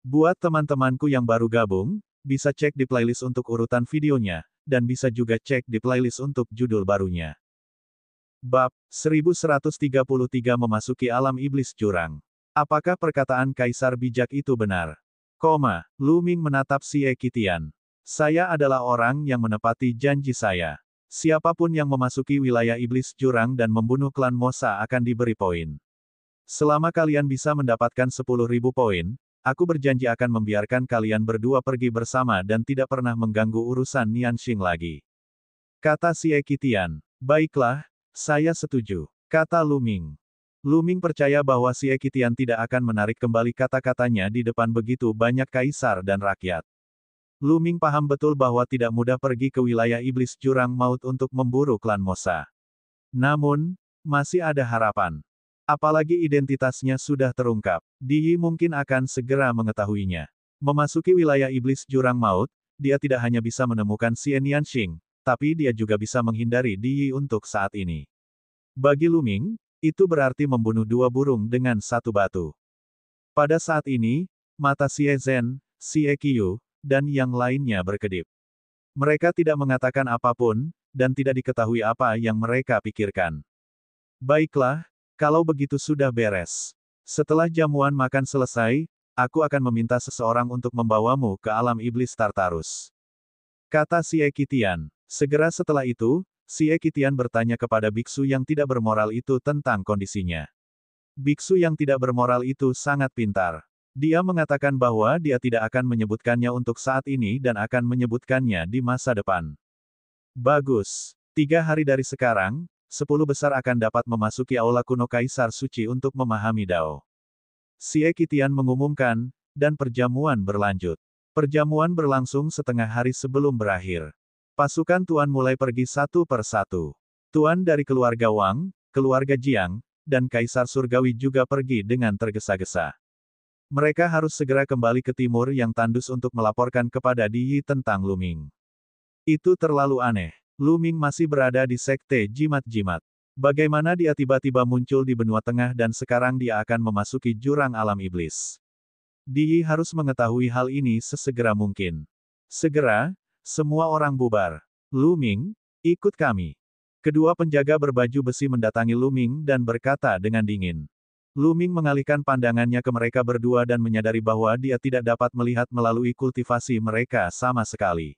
Buat teman-temanku yang baru gabung, bisa cek di playlist untuk urutan videonya, dan bisa juga cek di playlist untuk judul barunya. Bab 1133 memasuki alam iblis jurang. Apakah perkataan Kaisar bijak itu benar? Lu Ming menatap Xie Qitian. Saya adalah orang yang menepati janji saya. Siapapun yang memasuki wilayah iblis jurang dan membunuh klan Mosa akan diberi poin. Selama kalian bisa mendapatkan 10.000 poin, aku berjanji akan membiarkan kalian berdua pergi bersama dan tidak pernah mengganggu urusan Nianxing lagi. Kata Xie Qitian. Baiklah, saya setuju, kata Lu Ming. Lu Ming percaya bahwa Xie Qitian tidak akan menarik kembali kata-katanya di depan begitu banyak kaisar dan rakyat. Lu Ming paham betul bahwa tidak mudah pergi ke wilayah iblis jurang maut untuk memburu klan Mosa. Namun, masih ada harapan. Apalagi identitasnya sudah terungkap, Di Yi mungkin akan segera mengetahuinya. Memasuki wilayah iblis jurang maut, dia tidak hanya bisa menemukan Xie Nianxing, tapi dia juga bisa menghindari Di Yi untuk saat ini. Bagi Lu Ming, itu berarti membunuh dua burung dengan satu batu. Pada saat ini, mata Xie Zhen, Xie Qiyu, dan yang lainnya berkedip. Mereka tidak mengatakan apapun, dan tidak diketahui apa yang mereka pikirkan. Baiklah, kalau begitu sudah beres. Setelah jamuan makan selesai, aku akan meminta seseorang untuk membawamu ke alam iblis Tartarus. Kata Xie Qitian. Segera setelah itu, Xie Qitian bertanya kepada biksu yang tidak bermoral itu tentang kondisinya. Biksu yang tidak bermoral itu sangat pintar. Dia mengatakan bahwa dia tidak akan menyebutkannya untuk saat ini dan akan menyebutkannya di masa depan. Bagus. 3 hari dari sekarang, 10 besar akan dapat memasuki aula kuno Kaisar Suci untuk memahami Dao. Xie Qitian mengumumkan, dan perjamuan berlanjut. Perjamuan berlangsung setengah hari sebelum berakhir. Pasukan Tuan mulai pergi satu per satu. Tuan dari keluarga Wang, keluarga Jiang, dan Kaisar Surgawi juga pergi dengan tergesa-gesa. Mereka harus segera kembali ke timur yang tandus untuk melaporkan kepada Di Yi tentang Lu Ming. Itu terlalu aneh. Lu Ming masih berada di sekte jimat-jimat. Bagaimana dia tiba-tiba muncul di benua tengah dan sekarang dia akan memasuki jurang alam iblis. Di Yi harus mengetahui hal ini sesegera mungkin. Segera, semua orang bubar. Lu Ming, ikut kami. Kedua penjaga berbaju besi mendatangi Lu Ming dan berkata dengan dingin. Lu Ming mengalihkan pandangannya ke mereka berdua dan menyadari bahwa dia tidak dapat melihat melalui kultivasi mereka sama sekali.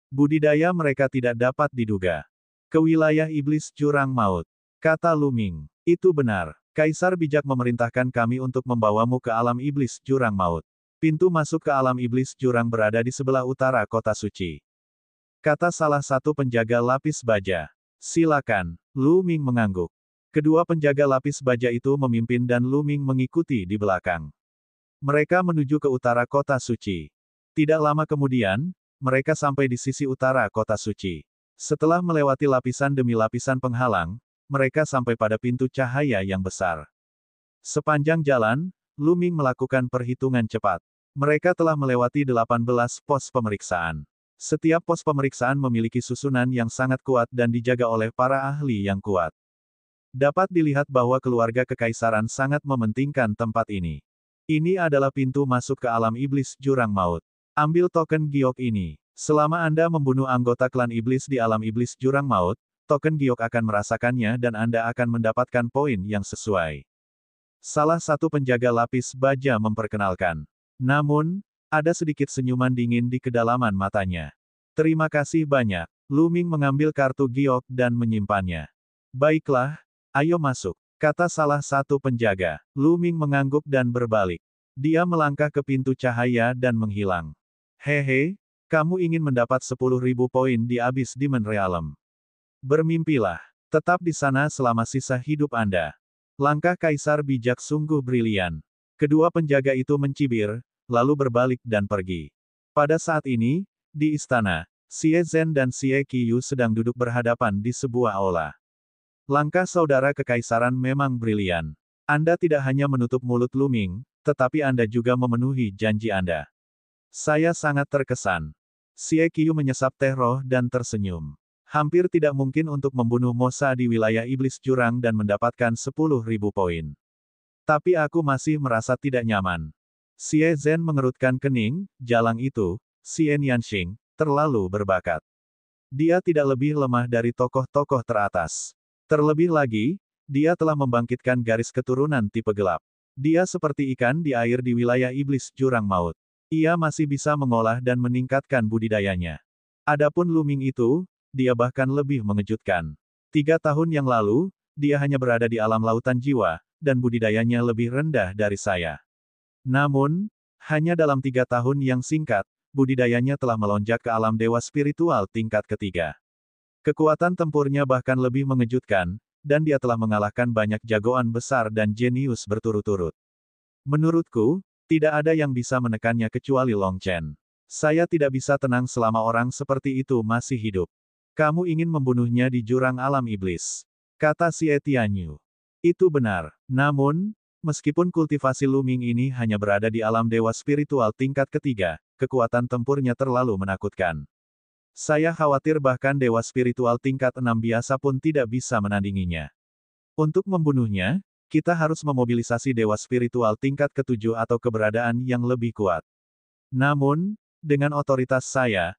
Budidaya mereka tidak dapat diduga. Ke wilayah iblis jurang maut. Kata Lu Ming. Itu benar. Kaisar bijak memerintahkan kami untuk membawamu ke alam iblis jurang maut. Pintu masuk ke alam iblis jurang berada di sebelah utara kota suci. Kata salah satu penjaga lapis baja. Silakan. Lu Ming mengangguk. Kedua penjaga lapis baja itu memimpin dan Lu Ming mengikuti di belakang. Mereka menuju ke utara kota suci. Tidak lama kemudian, mereka sampai di sisi utara kota suci. Setelah melewati lapisan demi lapisan penghalang, mereka sampai pada pintu cahaya yang besar. Sepanjang jalan, Lu Ming melakukan perhitungan cepat. Mereka telah melewati 18 pos pemeriksaan. Setiap pos pemeriksaan memiliki susunan yang sangat kuat dan dijaga oleh para ahli yang kuat. Dapat dilihat bahwa keluarga kekaisaran sangat mementingkan tempat ini. Ini adalah pintu masuk ke alam iblis jurang maut. Ambil token giok ini. Selama Anda membunuh anggota klan iblis di alam iblis jurang maut, token giok akan merasakannya dan Anda akan mendapatkan poin yang sesuai. Salah satu penjaga lapis baja memperkenalkan. Namun, ada sedikit senyuman dingin di kedalaman matanya. Terima kasih banyak. Lu Ming mengambil kartu giok dan menyimpannya. Baiklah, ayo masuk, kata salah satu penjaga. Lu Ming mengangguk dan berbalik. Dia melangkah ke pintu cahaya dan menghilang. Hehe, kamu ingin mendapat 10.000 poin di Abyss Demon Realm. Bermimpilah. Tetap di sana selama sisa hidup Anda. Langkah Kaisar bijak sungguh brilian. Kedua penjaga itu mencibir, lalu berbalik dan pergi. Pada saat ini, di istana, Xie Zhen dan Xie Qiyu sedang duduk berhadapan di sebuah aula. Langkah saudara kekaisaran memang brilian. Anda tidak hanya menutup mulut Lu Ming, tetapi Anda juga memenuhi janji Anda. Saya sangat terkesan. Xie Qiyu menyesap teh roh dan tersenyum. Hampir tidak mungkin untuk membunuh Mosa di wilayah iblis jurang dan mendapatkan 10.000 poin. Tapi aku masih merasa tidak nyaman. Xie Zhen mengerutkan kening, jalang itu, Xie Nianxing, terlalu berbakat. Dia tidak lebih lemah dari tokoh-tokoh teratas. Terlebih lagi, dia telah membangkitkan garis keturunan tipe gelap. Dia seperti ikan di air di wilayah iblis jurang maut. Ia masih bisa mengolah dan meningkatkan budidayanya. Adapun Luming itu, dia bahkan lebih mengejutkan. 3 tahun yang lalu, dia hanya berada di alam lautan jiwa, dan budidayanya lebih rendah dari saya. Namun, hanya dalam 3 tahun yang singkat, budidayanya telah melonjak ke alam dewa spiritual tingkat ketiga. Kekuatan tempurnya bahkan lebih mengejutkan, dan dia telah mengalahkan banyak jagoan besar dan jenius berturut-turut. Menurutku, tidak ada yang bisa menekannya kecuali Long Chen. Saya tidak bisa tenang selama orang seperti itu masih hidup. Kamu ingin membunuhnya di jurang alam iblis, kata Xie Tianyu. Itu benar. Namun, meskipun kultivasi Luming ini hanya berada di alam dewa spiritual tingkat ketiga, kekuatan tempurnya terlalu menakutkan. Saya khawatir bahkan dewa spiritual tingkat 6 biasa pun tidak bisa menandinginya. Untuk membunuhnya, kita harus memobilisasi dewa spiritual tingkat ketujuh atau keberadaan yang lebih kuat. Namun, dengan otoritas saya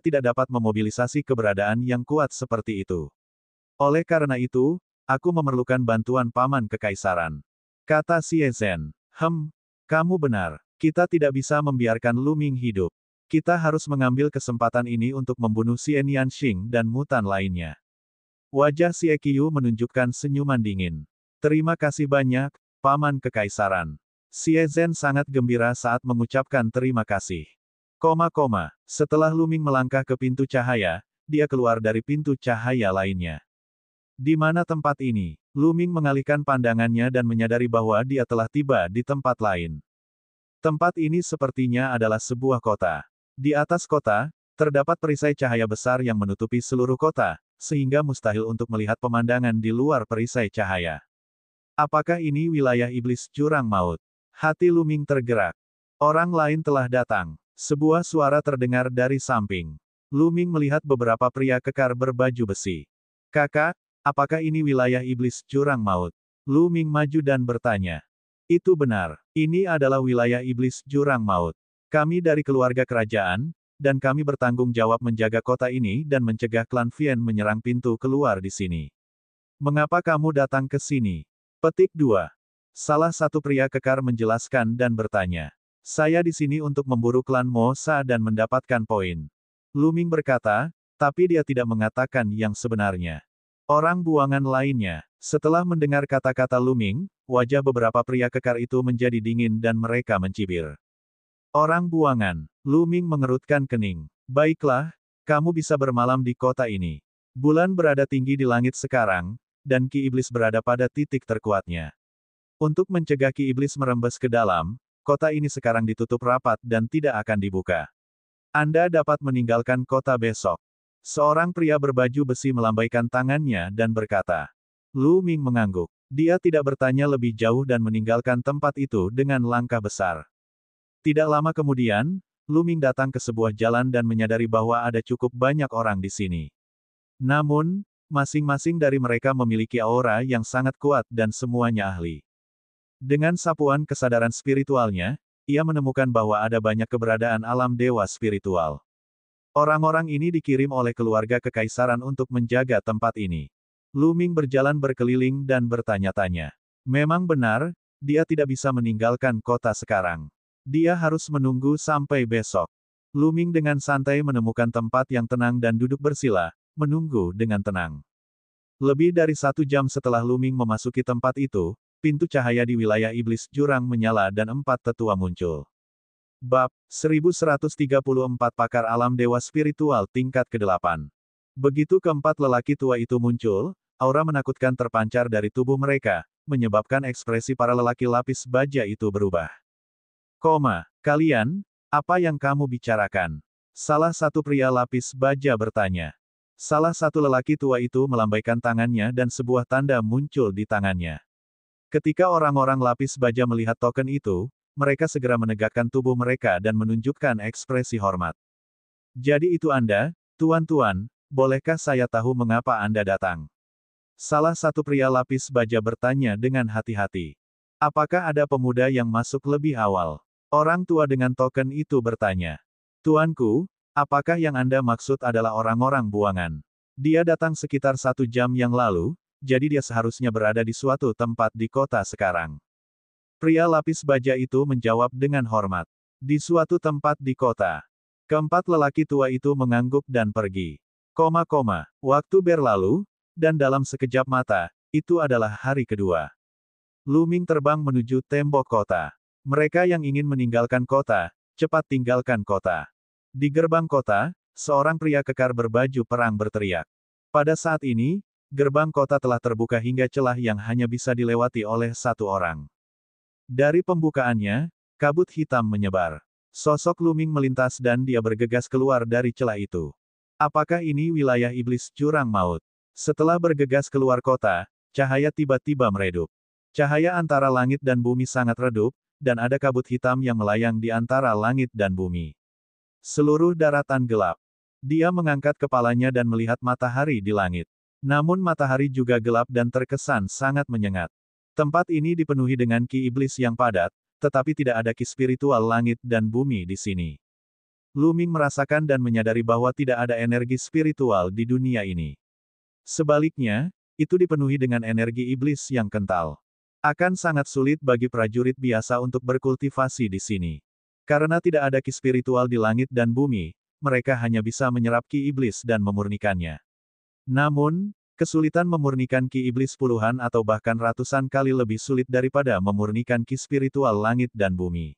tidak dapat memobilisasi keberadaan yang kuat seperti itu. Oleh karena itu, aku memerlukan bantuan Paman Kekaisaran. Kata Xie Zhen. Kamu benar. Kita tidak bisa membiarkan Luming hidup. Kita harus mengambil kesempatan ini untuk membunuh Xie Nianxing dan mutan lainnya. Wajah Xie Qiu menunjukkan senyuman dingin. Terima kasih banyak, Paman Kekaisaran. Xie Zhen sangat gembira saat mengucapkan terima kasih. Setelah Luming melangkah ke pintu cahaya, dia keluar dari pintu cahaya lainnya. Di mana tempat ini? Luming mengalihkan pandangannya dan menyadari bahwa dia telah tiba di tempat lain. Tempat ini sepertinya adalah sebuah kota. Di atas kota, terdapat perisai cahaya besar yang menutupi seluruh kota, sehingga mustahil untuk melihat pemandangan di luar perisai cahaya. Apakah ini wilayah iblis jurang maut? Hati Luming tergerak. Orang lain telah datang. Sebuah suara terdengar dari samping. Luming melihat beberapa pria kekar berbaju besi. Kakak, apakah ini wilayah iblis jurang maut? Luming maju dan bertanya. Itu benar. Ini adalah wilayah iblis jurang maut. Kami dari keluarga kerajaan, dan kami bertanggung jawab menjaga kota ini dan mencegah klan Vien menyerang pintu keluar di sini. Mengapa kamu datang ke sini? Petik 2. Salah satu pria kekar menjelaskan dan bertanya. Saya di sini untuk memburu klan Mo Sa dan mendapatkan poin. Luming berkata, tapi dia tidak mengatakan yang sebenarnya. Orang buangan lainnya. Setelah mendengar kata-kata Luming, wajah beberapa pria kekar itu menjadi dingin dan mereka mencibir. Orang buangan. Luming mengerutkan kening. Baiklah, kamu bisa bermalam di kota ini. Bulan berada tinggi di langit sekarang, dan Ki Iblis berada pada titik terkuatnya. Untuk mencegah Ki Iblis merembes ke dalam, kota ini sekarang ditutup rapat dan tidak akan dibuka. Anda dapat meninggalkan kota besok. Seorang pria berbaju besi melambaikan tangannya dan berkata. Luming mengangguk. Dia tidak bertanya lebih jauh dan meninggalkan tempat itu dengan langkah besar. Tidak lama kemudian, Luming datang ke sebuah jalan dan menyadari bahwa ada cukup banyak orang di sini. Namun, masing-masing dari mereka memiliki aura yang sangat kuat dan semuanya ahli. Dengan sapuan kesadaran spiritualnya, ia menemukan bahwa ada banyak keberadaan alam dewa spiritual. Orang-orang ini dikirim oleh keluarga kekaisaran untuk menjaga tempat ini. Luming berjalan berkeliling dan bertanya-tanya. Memang benar, dia tidak bisa meninggalkan kota sekarang. Dia harus menunggu sampai besok. Luming dengan santai menemukan tempat yang tenang dan duduk bersila, menunggu dengan tenang. Lebih dari 1 jam setelah Luming memasuki tempat itu, pintu cahaya di wilayah iblis jurang menyala dan 4 tetua muncul. Bab 1134 Pakar Alam Dewa Spiritual tingkat ke-8. Begitu keempat lelaki tua itu muncul, aura menakutkan terpancar dari tubuh mereka, menyebabkan ekspresi para lelaki lapis baja itu berubah. Kalian, apa yang kamu bicarakan? Salah satu pria lapis baja bertanya. Salah satu lelaki tua itu melambaikan tangannya dan sebuah tanda muncul di tangannya. Ketika orang-orang lapis baja melihat token itu, mereka segera menegakkan tubuh mereka dan menunjukkan ekspresi hormat. Jadi itu Anda, tuan-tuan, bolehkah saya tahu mengapa Anda datang? Salah satu pria lapis baja bertanya dengan hati-hati. Apakah ada pemuda yang masuk lebih awal? Orang tua dengan token itu bertanya. Tuanku, apakah yang Anda maksud adalah orang-orang buangan? Dia datang sekitar 1 jam yang lalu, jadi dia seharusnya berada di suatu tempat di kota sekarang. Pria lapis baja itu menjawab dengan hormat. Di suatu tempat di kota. Keempat lelaki tua itu mengangguk dan pergi. Waktu berlalu, dan dalam sekejap mata, itu adalah hari kedua. Lu Ming terbang menuju tembok kota. Mereka yang ingin meninggalkan kota, cepat tinggalkan kota. Di gerbang kota, seorang pria kekar berbaju perang berteriak. Pada saat ini, gerbang kota telah terbuka hingga celah yang hanya bisa dilewati oleh 1 orang. Dari pembukaannya, kabut hitam menyebar. Sosok Lu Ming melintas dan dia bergegas keluar dari celah itu. Apakah ini wilayah iblis jurang maut? Setelah bergegas keluar kota, cahaya tiba-tiba meredup. Cahaya antara langit dan bumi sangat redup, dan ada kabut hitam yang melayang di antara langit dan bumi. Seluruh daratan gelap. Dia mengangkat kepalanya dan melihat matahari di langit. Namun matahari juga gelap dan terkesan sangat menyengat. Tempat ini dipenuhi dengan ki iblis yang padat, tetapi tidak ada ki spiritual langit dan bumi di sini. Lu Ming merasakan dan menyadari bahwa tidak ada energi spiritual di dunia ini. Sebaliknya, itu dipenuhi dengan energi iblis yang kental. Akan sangat sulit bagi prajurit biasa untuk berkultivasi di sini. Karena tidak ada ki spiritual di langit dan bumi, mereka hanya bisa menyerap ki iblis dan memurnikannya. Namun, kesulitan memurnikan ki iblis puluhan atau bahkan ratusan kali lebih sulit daripada memurnikan ki spiritual langit dan bumi.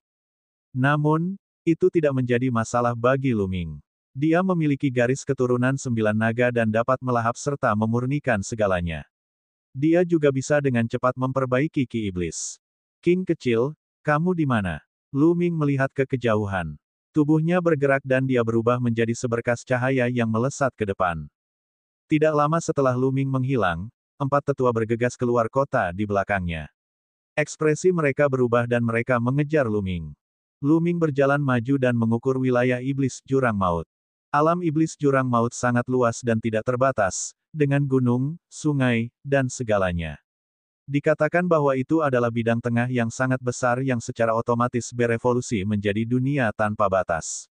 Namun, itu tidak menjadi masalah bagi Lu Ming. Dia memiliki garis keturunan 9 naga dan dapat melahap serta memurnikan segalanya. Dia juga bisa dengan cepat memperbaiki ki iblis. King kecil, kamu di mana? Lu Ming melihat ke kejauhan. Tubuhnya bergerak dan dia berubah menjadi seberkas cahaya yang melesat ke depan. Tidak lama setelah Lu Ming menghilang, 4 tetua bergegas keluar kota di belakangnya. Ekspresi mereka berubah dan mereka mengejar Lu Ming. Lu Ming berjalan maju dan mengukur wilayah iblis jurang maut. Alam iblis jurang maut sangat luas dan tidak terbatas, dengan gunung, sungai, dan segalanya. Dikatakan bahwa itu adalah bidang tengah yang sangat besar yang secara otomatis berevolusi menjadi dunia tanpa batas.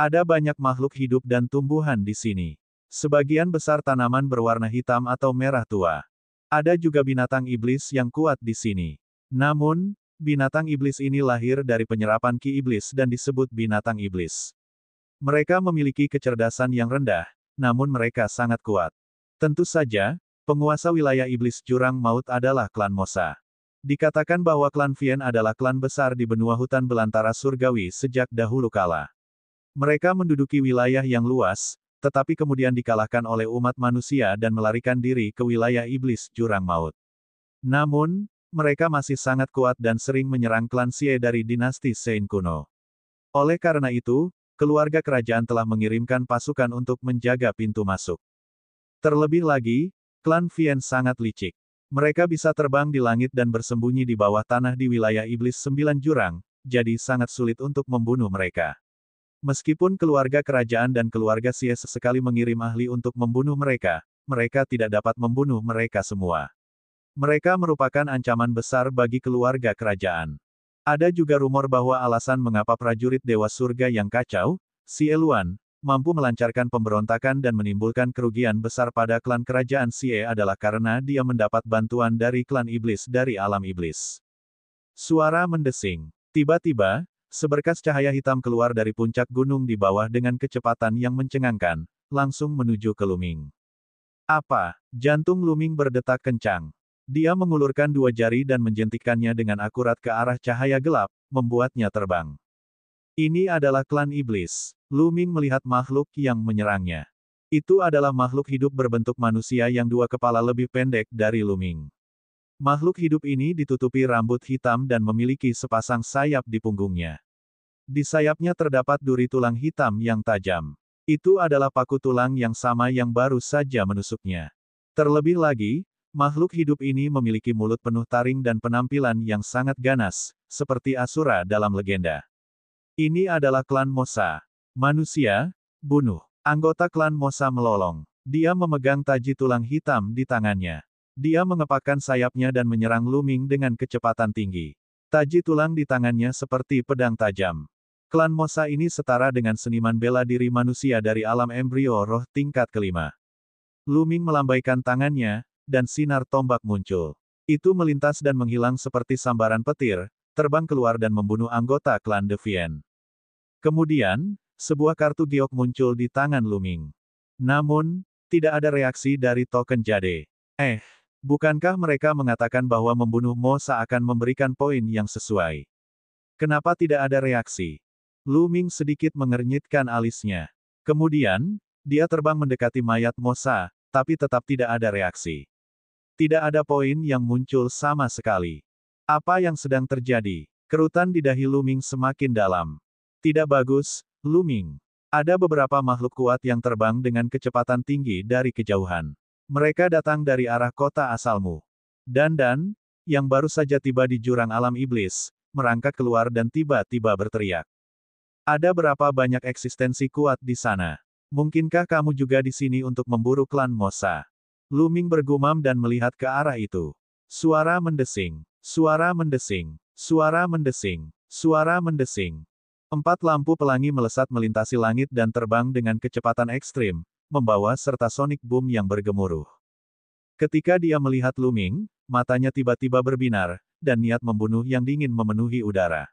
Ada banyak makhluk hidup dan tumbuhan di sini. Sebagian besar tanaman berwarna hitam atau merah tua. Ada juga binatang iblis yang kuat di sini. Namun, binatang iblis ini lahir dari penyerapan ki iblis dan disebut binatang iblis. Mereka memiliki kecerdasan yang rendah, namun mereka sangat kuat. Tentu saja, penguasa wilayah iblis jurang maut adalah klan Mosa. Dikatakan bahwa klan Vien adalah klan besar di benua hutan belantara surgawi sejak dahulu kala. Mereka menduduki wilayah yang luas, tetapi kemudian dikalahkan oleh umat manusia dan melarikan diri ke wilayah iblis jurang maut. Namun, mereka masih sangat kuat dan sering menyerang klan Xie dari dinasti Sein kuno. Oleh karena itu, keluarga kerajaan telah mengirimkan pasukan untuk menjaga pintu masuk. Terlebih lagi, klan Vien sangat licik. Mereka bisa terbang di langit dan bersembunyi di bawah tanah di wilayah iblis 9 jurang, jadi sangat sulit untuk membunuh mereka. Meskipun keluarga kerajaan dan keluarga Xie sesekali mengirim ahli untuk membunuh mereka, mereka tidak dapat membunuh mereka semua. Mereka merupakan ancaman besar bagi keluarga kerajaan. Ada juga rumor bahwa alasan mengapa prajurit Dewa Surga yang kacau, Xie Luan, mampu melancarkan pemberontakan dan menimbulkan kerugian besar pada klan kerajaan Xie adalah karena dia mendapat bantuan dari klan iblis dari alam iblis. Suara mendesing. Tiba-tiba, seberkas cahaya hitam keluar dari puncak gunung di bawah dengan kecepatan yang mencengangkan, langsung menuju ke Lu Ming. Apa? Jantung Lu Ming berdetak kencang. Dia mengulurkan 2 jari dan menjentikkannya dengan akurat ke arah cahaya gelap, membuatnya terbang. Ini adalah klan iblis. Lu Ming melihat makhluk yang menyerangnya. Itu adalah makhluk hidup berbentuk manusia yang 2 kepala lebih pendek dari Lu Ming. Makhluk hidup ini ditutupi rambut hitam dan memiliki sepasang sayap di punggungnya. Di sayapnya terdapat duri tulang hitam yang tajam. Itu adalah paku tulang yang sama yang baru saja menusuknya. Terlebih lagi, makhluk hidup ini memiliki mulut penuh taring dan penampilan yang sangat ganas, seperti Asura dalam legenda. Ini adalah klan Mosa. Manusia, bunuh. Anggota klan Mosa melolong. Dia memegang taji tulang hitam di tangannya. Dia mengepakkan sayapnya dan menyerang Lu Ming dengan kecepatan tinggi. Taji tulang di tangannya seperti pedang tajam. Klan Mosa ini setara dengan seniman bela diri manusia dari alam embrio roh tingkat kelima. Lu Ming melambaikan tangannya, dan sinar tombak muncul. Itu melintas dan menghilang seperti sambaran petir, terbang keluar dan membunuh anggota klan Deviant. Kemudian, sebuah kartu giok muncul di tangan Lu Ming. Namun, tidak ada reaksi dari token jade. Bukankah mereka mengatakan bahwa membunuh Mosa akan memberikan poin yang sesuai? Kenapa tidak ada reaksi? Lu Ming sedikit mengernyitkan alisnya. Kemudian, dia terbang mendekati mayat Mosa, tapi tetap tidak ada reaksi. Tidak ada poin yang muncul sama sekali. Apa yang sedang terjadi? Kerutan di dahi Lu Ming semakin dalam. Tidak bagus, Lu Ming. Ada beberapa makhluk kuat yang terbang dengan kecepatan tinggi dari kejauhan. Mereka datang dari arah kota asalmu. Dan, yang baru saja tiba di jurang alam iblis, merangkak keluar dan tiba-tiba berteriak. Ada berapa banyak eksistensi kuat di sana? Mungkinkah kamu juga di sini untuk memburu klan Mosa? Lu Ming bergumam dan melihat ke arah itu. Suara mendesing, suara mendesing, suara mendesing, suara mendesing. 4 lampu pelangi melesat melintasi langit dan terbang dengan kecepatan ekstrim, membawa serta sonic boom yang bergemuruh. Ketika dia melihat Lu Ming, matanya tiba-tiba berbinar, dan niat membunuh yang dingin memenuhi udara.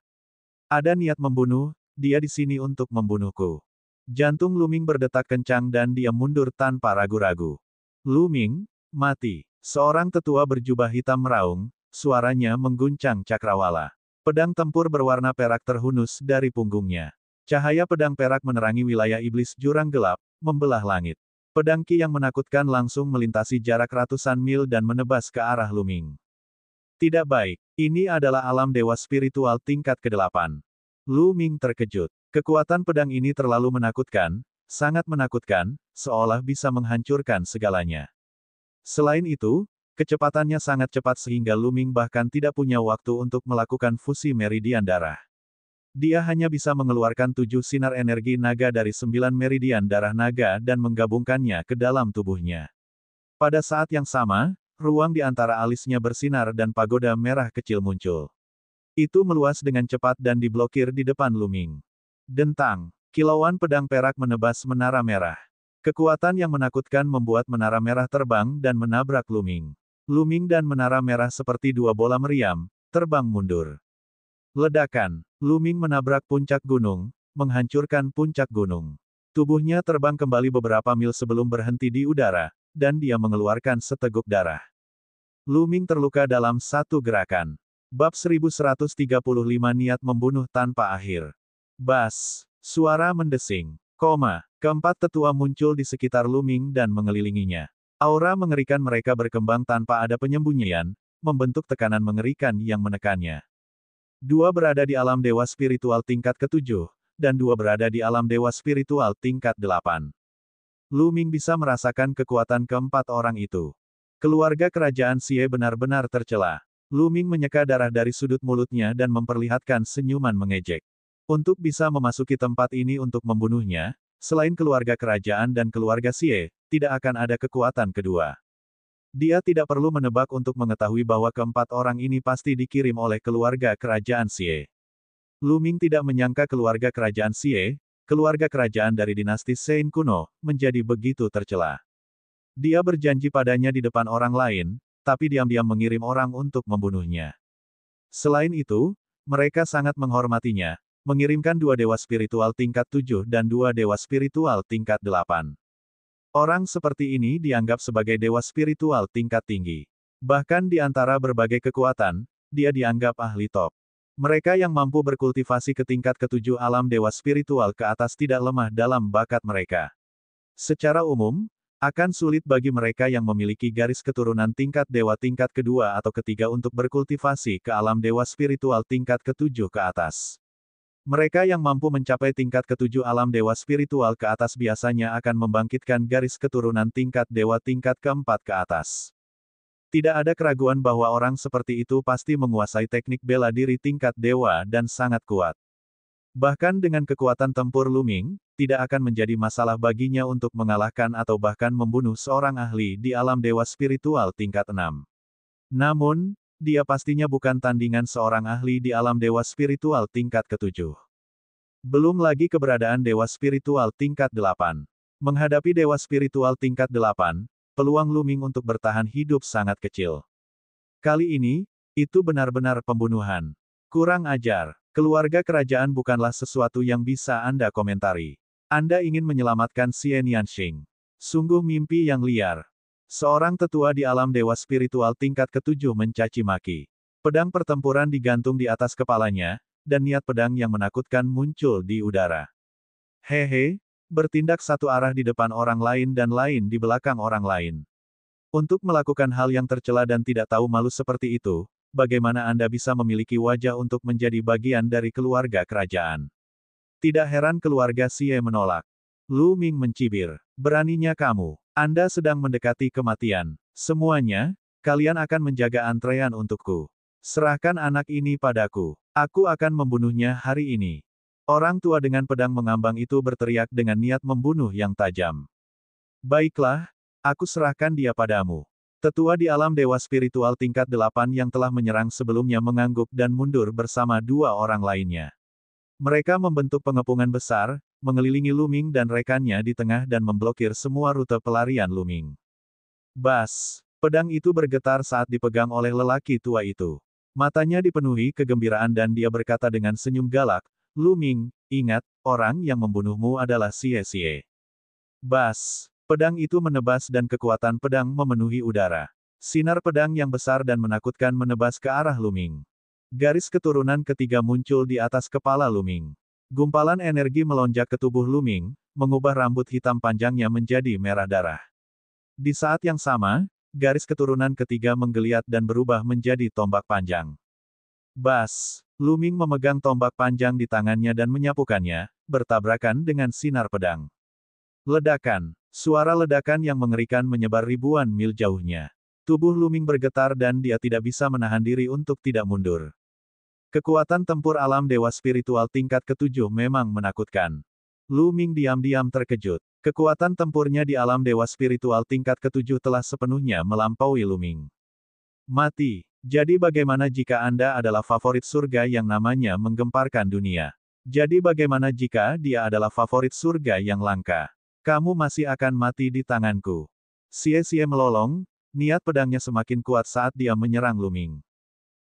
Ada niat membunuh, dia di sini untuk membunuhku. Jantung Lu Ming berdetak kencang dan dia mundur tanpa ragu-ragu. Lu Ming, mati. Seorang tetua berjubah hitam meraung, suaranya mengguncang cakrawala. Pedang tempur berwarna perak terhunus dari punggungnya. Cahaya pedang perak menerangi wilayah iblis jurang gelap, membelah langit. Pedang Ki yang menakutkan langsung melintasi jarak ratusan mil dan menebas ke arah Lu Ming. Tidak baik, ini adalah alam dewa spiritual tingkat ke-8. Lu Ming terkejut. Kekuatan pedang ini terlalu menakutkan, sangat menakutkan, seolah bisa menghancurkan segalanya. Selain itu, kecepatannya sangat cepat sehingga Lu Ming bahkan tidak punya waktu untuk melakukan fusi meridian darah. Dia hanya bisa mengeluarkan 7 sinar energi naga dari 9 meridian darah naga dan menggabungkannya ke dalam tubuhnya. Pada saat yang sama, ruang di antara alisnya bersinar dan pagoda merah kecil muncul. Itu meluas dengan cepat dan diblokir di depan Lu Ming. Dentang, kilauan pedang perak menebas menara merah. Kekuatan yang menakutkan membuat menara merah terbang dan menabrak Lu Ming. Lu Ming dan menara merah seperti dua bola meriam, terbang mundur. Ledakan, Lu Ming menabrak puncak gunung, menghancurkan puncak gunung. Tubuhnya terbang kembali beberapa mil sebelum berhenti di udara, dan dia mengeluarkan seteguk darah. Lu Ming terluka dalam satu gerakan. Bab 1135 Niat membunuh tanpa akhir. Bas, suara mendesing. Keempat tetua muncul di sekitar Lu Ming dan mengelilinginya. Aura mengerikan mereka berkembang tanpa ada penyembunyian, membentuk tekanan mengerikan yang menekannya. 2 berada di alam dewa spiritual tingkat ke-7, dan 2 berada di alam dewa spiritual tingkat 8. Lu Ming bisa merasakan kekuatan keempat orang itu. Keluarga kerajaan Xie benar-benar tercela. Lu Ming menyeka darah dari sudut mulutnya dan memperlihatkan senyuman mengejek. Untuk bisa memasuki tempat ini untuk membunuhnya, selain keluarga kerajaan dan keluarga Xie, tidak akan ada kekuatan kedua. Dia tidak perlu menebak untuk mengetahui bahwa keempat orang ini pasti dikirim oleh keluarga kerajaan Xie. Lu Ming tidak menyangka keluarga kerajaan Xie, keluarga kerajaan dari dinasti Sein kuno, menjadi begitu tercela. Dia berjanji padanya di depan orang lain, tapi diam-diam mengirim orang untuk membunuhnya. Selain itu, mereka sangat menghormatinya, mengirimkan 2 dewa spiritual tingkat 7 dan 2 dewa spiritual tingkat 8. Orang seperti ini dianggap sebagai dewa spiritual tingkat tinggi. Bahkan di antara berbagai kekuatan, dia dianggap ahli top. Mereka yang mampu berkultivasi ke tingkat ke-7 alam dewa spiritual ke atas tidak lemah dalam bakat mereka. Secara umum, akan sulit bagi mereka yang memiliki garis keturunan tingkat dewa tingkat kedua atau ketiga untuk berkultivasi ke alam dewa spiritual tingkat ke-7 ke atas. Mereka yang mampu mencapai tingkat ke-7 alam dewa spiritual ke atas biasanya akan membangkitkan garis keturunan tingkat dewa tingkat ke-4 ke atas. Tidak ada keraguan bahwa orang seperti itu pasti menguasai teknik bela diri tingkat dewa dan sangat kuat. Bahkan dengan kekuatan tempur Lu Ming, tidak akan menjadi masalah baginya untuk mengalahkan atau bahkan membunuh seorang ahli di alam dewa spiritual tingkat 6. Namun, dia pastinya bukan tandingan seorang ahli di alam dewa spiritual tingkat ketujuh. Belum lagi keberadaan dewa spiritual tingkat 8. Menghadapi dewa spiritual tingkat 8, peluang Lu Ming untuk bertahan hidup sangat kecil. Kali ini, itu benar-benar pembunuhan. Kurang ajar. Keluarga kerajaan bukanlah sesuatu yang bisa Anda komentari. Anda ingin menyelamatkan Xie Nianxing. Sungguh mimpi yang liar. Seorang tetua di alam dewa spiritual tingkat ketujuh mencaci maki. Pedang pertempuran digantung di atas kepalanya, dan niat pedang yang menakutkan muncul di udara. Hehe, bertindak satu arah di depan orang lain dan lain di belakang orang lain. Untuk melakukan hal yang tercela dan tidak tahu malu seperti itu, bagaimana Anda bisa memiliki wajah untuk menjadi bagian dari keluarga kerajaan? Tidak heran keluarga Xie menolak. Lu Ming mencibir. Beraninya kamu. Anda sedang mendekati kematian. Semuanya, kalian akan menjaga antrean untukku. Serahkan anak ini padaku. Aku akan membunuhnya hari ini. Orang tua dengan pedang mengambang itu berteriak dengan niat membunuh yang tajam. Baiklah, aku serahkan dia padamu. Tetua di alam dewa spiritual tingkat 8 yang telah menyerang sebelumnya mengangguk dan mundur bersama dua orang lainnya. Mereka membentuk pengepungan besar, mengelilingi Lu Ming dan rekannya di tengah dan memblokir semua rute pelarian Lu Ming. Bas! Pedang itu bergetar saat dipegang oleh lelaki tua itu. Matanya dipenuhi kegembiraan dan dia berkata dengan senyum galak, Lu Ming, ingat, orang yang membunuhmu adalah Xie Xie. Bas! Pedang itu menebas dan kekuatan pedang memenuhi udara. Sinar pedang yang besar dan menakutkan menebas ke arah Lu Ming. Garis keturunan ketiga muncul di atas kepala Lu Ming. Gumpalan energi melonjak ke tubuh Lu Ming, mengubah rambut hitam panjangnya menjadi merah darah. Di saat yang sama, garis keturunan ketiga menggeliat dan berubah menjadi tombak panjang. Bas! Lu Ming memegang tombak panjang di tangannya dan menyapukannya, bertabrakan dengan sinar pedang. Ledakan! Suara ledakan yang mengerikan menyebar ribuan mil jauhnya. Tubuh Lu Ming bergetar dan dia tidak bisa menahan diri untuk tidak mundur. Kekuatan tempur alam dewa spiritual tingkat ketujuh memang menakutkan. Lu Ming diam-diam terkejut. Kekuatan tempurnya di alam dewa spiritual tingkat ketujuh telah sepenuhnya melampaui Lu Ming. Mati. Jadi bagaimana jika Anda adalah favorit surga yang namanya menggemparkan dunia? Jadi bagaimana jika dia adalah favorit surga yang langka? Kamu masih akan mati di tanganku. Xie Xie melolong, niat pedangnya semakin kuat saat dia menyerang Lu Ming.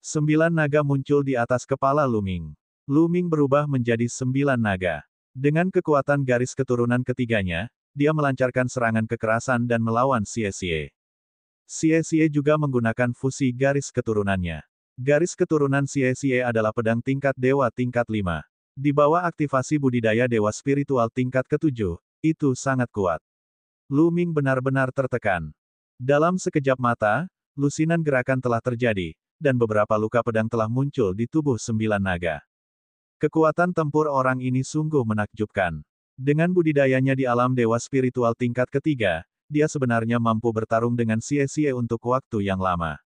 9 naga muncul di atas kepala Lu Ming. Lu Ming berubah menjadi 9 naga. Dengan kekuatan garis keturunan ketiganya, dia melancarkan serangan kekerasan dan melawan Xie Xie. Xie Xie juga menggunakan fusi garis keturunannya. Garis keturunan Xie Xie adalah pedang tingkat dewa tingkat 5. Di bawah aktivasi budidaya dewa spiritual tingkat ketujuh, itu sangat kuat. Lu Ming benar-benar tertekan. Dalam sekejap mata, lusinan gerakan telah terjadi, dan beberapa luka pedang telah muncul di tubuh 9 naga. Kekuatan tempur orang ini sungguh menakjubkan. Dengan budidayanya di alam dewa spiritual tingkat ketiga, dia sebenarnya mampu bertarung dengan Xie Xie untuk waktu yang lama.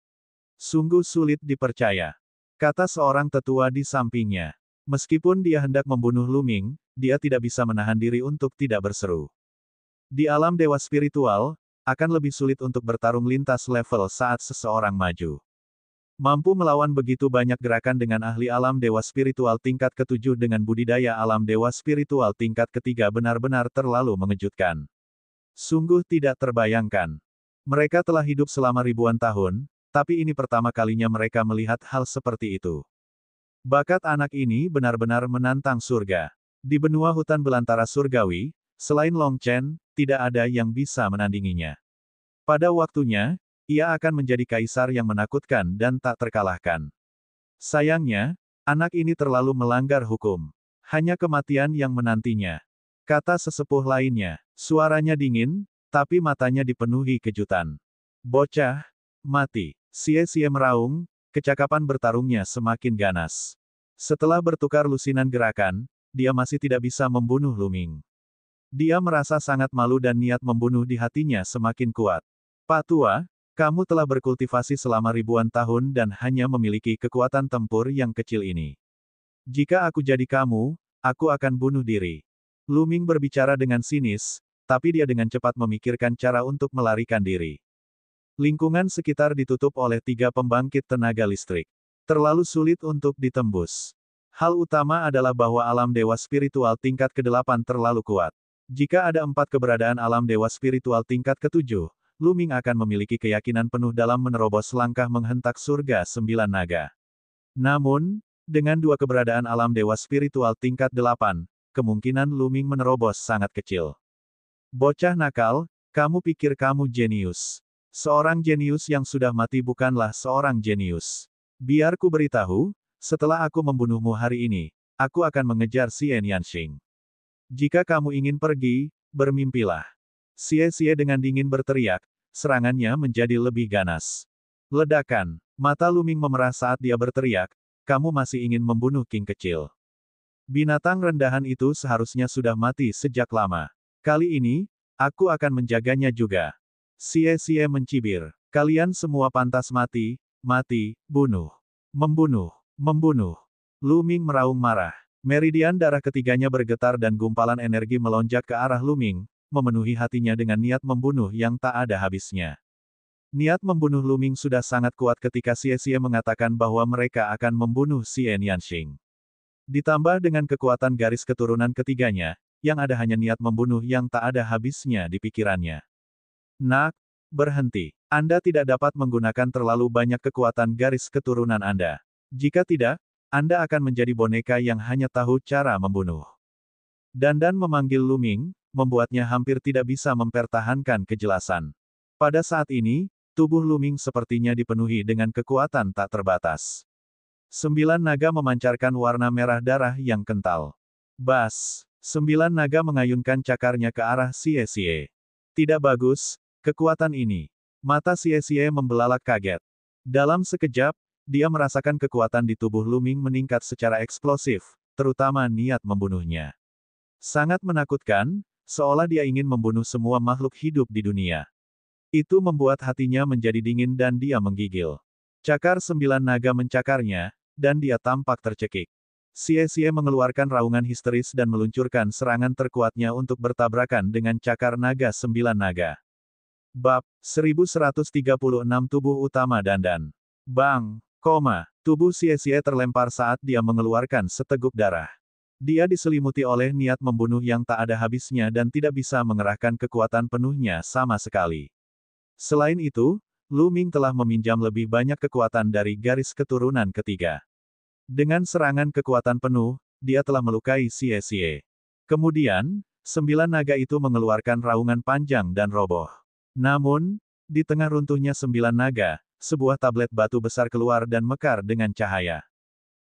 Sungguh sulit dipercaya, kata seorang tetua di sampingnya. Meskipun dia hendak membunuh Lu Ming, dia tidak bisa menahan diri untuk tidak berseru. Di alam dewa spiritual, akan lebih sulit untuk bertarung lintas level saat seseorang maju. Mampu melawan begitu banyak gerakan dengan ahli alam dewa spiritual tingkat ketujuh dengan budidaya alam dewa spiritual tingkat ketiga benar-benar terlalu mengejutkan. Sungguh tidak terbayangkan. Mereka telah hidup selama ribuan tahun, tapi ini pertama kalinya mereka melihat hal seperti itu. Bakat anak ini benar-benar menantang surga. Di benua hutan belantara surgawi, selain Long Chen, tidak ada yang bisa menandinginya. Pada waktunya, ia akan menjadi kaisar yang menakutkan dan tak terkalahkan. Sayangnya, anak ini terlalu melanggar hukum. Hanya kematian yang menantinya. Kata sesepuh lainnya. Suaranya dingin, tapi matanya dipenuhi kejutan. Bocah, mati. Xie Xie meraung, kecakapan bertarungnya semakin ganas. Setelah bertukar lusinan gerakan, dia masih tidak bisa membunuh Lu Ming. Dia merasa sangat malu dan niat membunuh di hatinya semakin kuat. Pak Tua, kamu telah berkultivasi selama ribuan tahun dan hanya memiliki kekuatan tempur yang kecil ini. Jika aku jadi kamu, aku akan bunuh diri. Lu Ming berbicara dengan sinis, tapi dia dengan cepat memikirkan cara untuk melarikan diri. Lingkungan sekitar ditutup oleh 3 pembangkit tenaga listrik. Terlalu sulit untuk ditembus. Hal utama adalah bahwa alam dewa spiritual tingkat ke-8 terlalu kuat. Jika ada 4 keberadaan alam dewa spiritual tingkat ke-7, Lu Ming akan memiliki keyakinan penuh dalam menerobos langkah menghentak surga 9 naga. Namun, dengan 2 keberadaan alam dewa spiritual tingkat 8, kemungkinan Lu Ming menerobos sangat kecil. Bocah nakal, kamu pikir kamu jenius. Seorang jenius yang sudah mati bukanlah seorang jenius. Biar ku beritahu, setelah aku membunuhmu hari ini, aku akan mengejar Xie Nianxing. Jika kamu ingin pergi, bermimpilah. Xie dengan dingin berteriak, serangannya menjadi lebih ganas. Ledakan, mata Lu Ming memerah saat dia berteriak, kamu masih ingin membunuh King kecil. Binatang rendahan itu seharusnya sudah mati sejak lama. Kali ini, aku akan menjaganya juga. Xie mencibir. Kalian semua pantas mati, mati, bunuh. Membunuh, membunuh. Lu Ming meraung marah. Meridian darah ketiganya bergetar dan gumpalan energi melonjak ke arah Lu Ming, memenuhi hatinya dengan niat membunuh yang tak ada habisnya. Niat membunuh Lu Ming sudah sangat kuat ketika Xie mengatakan bahwa mereka akan membunuh Xie Nianxing. Ditambah dengan kekuatan garis keturunan ketiganya, yang ada hanya niat membunuh yang tak ada habisnya di pikirannya. Nak, berhenti. Anda tidak dapat menggunakan terlalu banyak kekuatan garis keturunan Anda. Jika tidak, Anda akan menjadi boneka yang hanya tahu cara membunuh. Dandan memanggil Lu Ming, membuatnya hampir tidak bisa mempertahankan kejelasan. Pada saat ini, tubuh Lu Ming sepertinya dipenuhi dengan kekuatan tak terbatas. 9 naga memancarkan warna merah darah yang kental. Bas! 9 naga mengayunkan cakarnya ke arah Xie. Tidak bagus, kekuatan ini. Mata Xie membelalak kaget. Dalam sekejap, dia merasakan kekuatan di tubuh Lu Ming meningkat secara eksplosif, terutama niat membunuhnya. Sangat menakutkan, seolah dia ingin membunuh semua makhluk hidup di dunia. Itu membuat hatinya menjadi dingin dan dia menggigil. Cakar 9 naga mencakarnya, dan dia tampak tercekik. Xie mengeluarkan raungan histeris dan meluncurkan serangan terkuatnya untuk bertabrakan dengan cakar naga 9 naga. Bab 1136 Tubuh Utama Dandan. Bang! Tubuh Xie terlempar saat dia mengeluarkan seteguk darah. Dia diselimuti oleh niat membunuh yang tak ada habisnya dan tidak bisa mengerahkan kekuatan penuhnya sama sekali. Selain itu, Lu Ming telah meminjam lebih banyak kekuatan dari garis keturunan ketiga. Dengan serangan kekuatan penuh, dia telah melukai Xie. Kemudian, 9 naga itu mengeluarkan raungan panjang dan roboh. Namun, di tengah runtuhnya 9 naga, sebuah tablet batu besar keluar dan mekar dengan cahaya.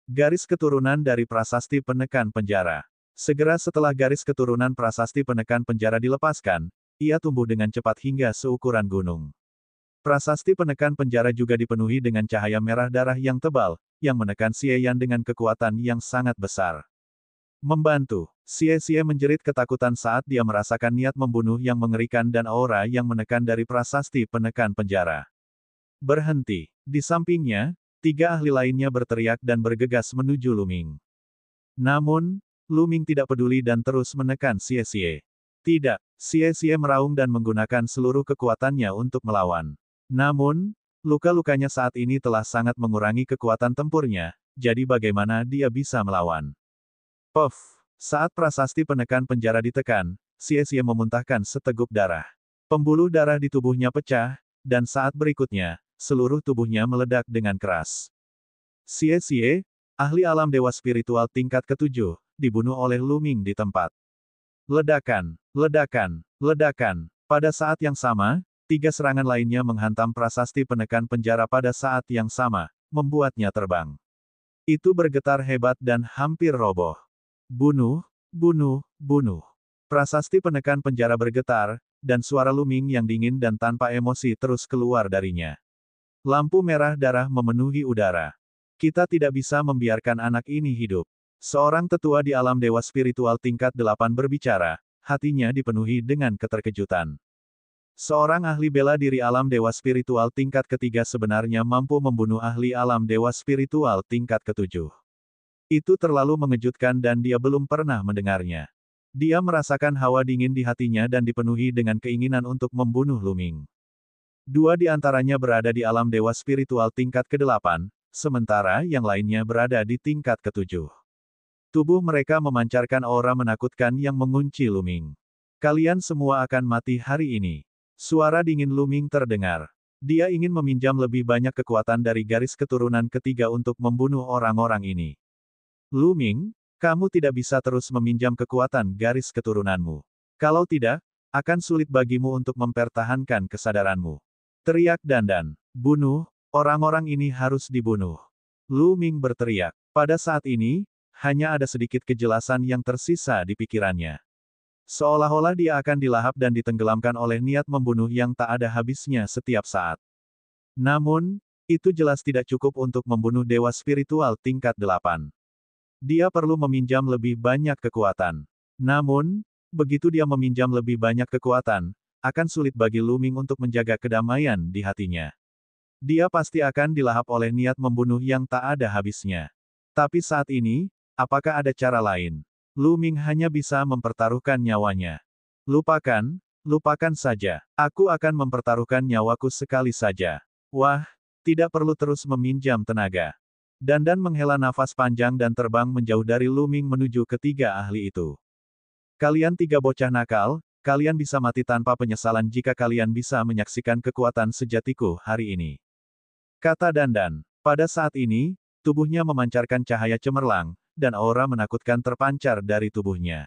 Garis keturunan dari prasasti penekan penjara. Segera setelah garis keturunan prasasti penekan penjara dilepaskan, ia tumbuh dengan cepat hingga seukuran gunung. Prasasti penekan penjara juga dipenuhi dengan cahaya merah darah yang tebal, yang menekan Xie Yan dengan kekuatan yang sangat besar. Membantu. Xie menjerit ketakutan saat dia merasakan niat membunuh yang mengerikan dan aura yang menekan dari prasasti penekan penjara. Berhenti. Di sampingnya, 3 ahli lainnya berteriak dan bergegas menuju Lu Ming. Namun, Lu Ming tidak peduli dan terus menekan Xie. Tidak. Xie meraung dan menggunakan seluruh kekuatannya untuk melawan. Namun, luka-lukanya saat ini telah sangat mengurangi kekuatan tempurnya, jadi bagaimana dia bisa melawan? Puff! Saat prasasti penekan penjara ditekan, Xie memuntahkan seteguk darah. Pembuluh darah di tubuhnya pecah, dan saat berikutnya, seluruh tubuhnya meledak dengan keras. Xie, ahli alam dewa spiritual tingkat ke-7, dibunuh oleh Lu Ming di tempat. Ledakan, ledakan, ledakan. Pada saat yang sama, 3 serangan lainnya menghantam prasasti penekan penjara pada saat yang sama, membuatnya terbang. Itu bergetar hebat dan hampir roboh. Bunuh, bunuh, bunuh. Prasasti penekan penjara bergetar, dan suara Lu Ming yang dingin dan tanpa emosi terus keluar darinya. Lampu merah darah memenuhi udara. Kita tidak bisa membiarkan anak ini hidup. Seorang tetua di alam dewa spiritual tingkat 8 berbicara, hatinya dipenuhi dengan keterkejutan. Seorang ahli bela diri alam dewa spiritual tingkat ketiga sebenarnya mampu membunuh ahli alam dewa spiritual tingkat ke-7. Itu terlalu mengejutkan dan dia belum pernah mendengarnya. Dia merasakan hawa dingin di hatinya dan dipenuhi dengan keinginan untuk membunuh Lu Ming. 2 di antaranya berada di alam dewa spiritual tingkat ke-8, sementara yang lainnya berada di tingkat ke-7. Tubuh mereka memancarkan aura menakutkan yang mengunci Luming. Kalian semua akan mati hari ini. Suara dingin Luming terdengar. Dia ingin meminjam lebih banyak kekuatan dari garis keturunan ketiga untuk membunuh orang-orang ini. Luming, kamu tidak bisa terus meminjam kekuatan garis keturunanmu. Kalau tidak, akan sulit bagimu untuk mempertahankan kesadaranmu. Teriak Dandan. Bunuh, orang-orang ini harus dibunuh. Luming berteriak. Pada saat ini, hanya ada sedikit kejelasan yang tersisa di pikirannya. Seolah-olah dia akan dilahap dan ditenggelamkan oleh niat membunuh yang tak ada habisnya setiap saat. Namun, itu jelas tidak cukup untuk membunuh dewa spiritual tingkat 8. Dia perlu meminjam lebih banyak kekuatan. Namun, begitu dia meminjam lebih banyak kekuatan, akan sulit bagi Luming untuk menjaga kedamaian di hatinya. Dia pasti akan dilahap oleh niat membunuh yang tak ada habisnya. Tapi saat ini, apakah ada cara lain? Luming hanya bisa mempertaruhkan nyawanya. Lupakan saja. Aku akan mempertaruhkan nyawaku sekali saja. Wah, tidak perlu terus meminjam tenaga. Dandan menghela nafas panjang dan terbang menjauh dari Luming menuju ketiga ahli itu. Kalian 3 bocah nakal, kalian bisa mati tanpa penyesalan jika kalian bisa menyaksikan kekuatan sejatiku hari ini. Kata Dandan. Pada saat ini, tubuhnya memancarkan cahaya cemerlang, dan aura menakutkan terpancar dari tubuhnya.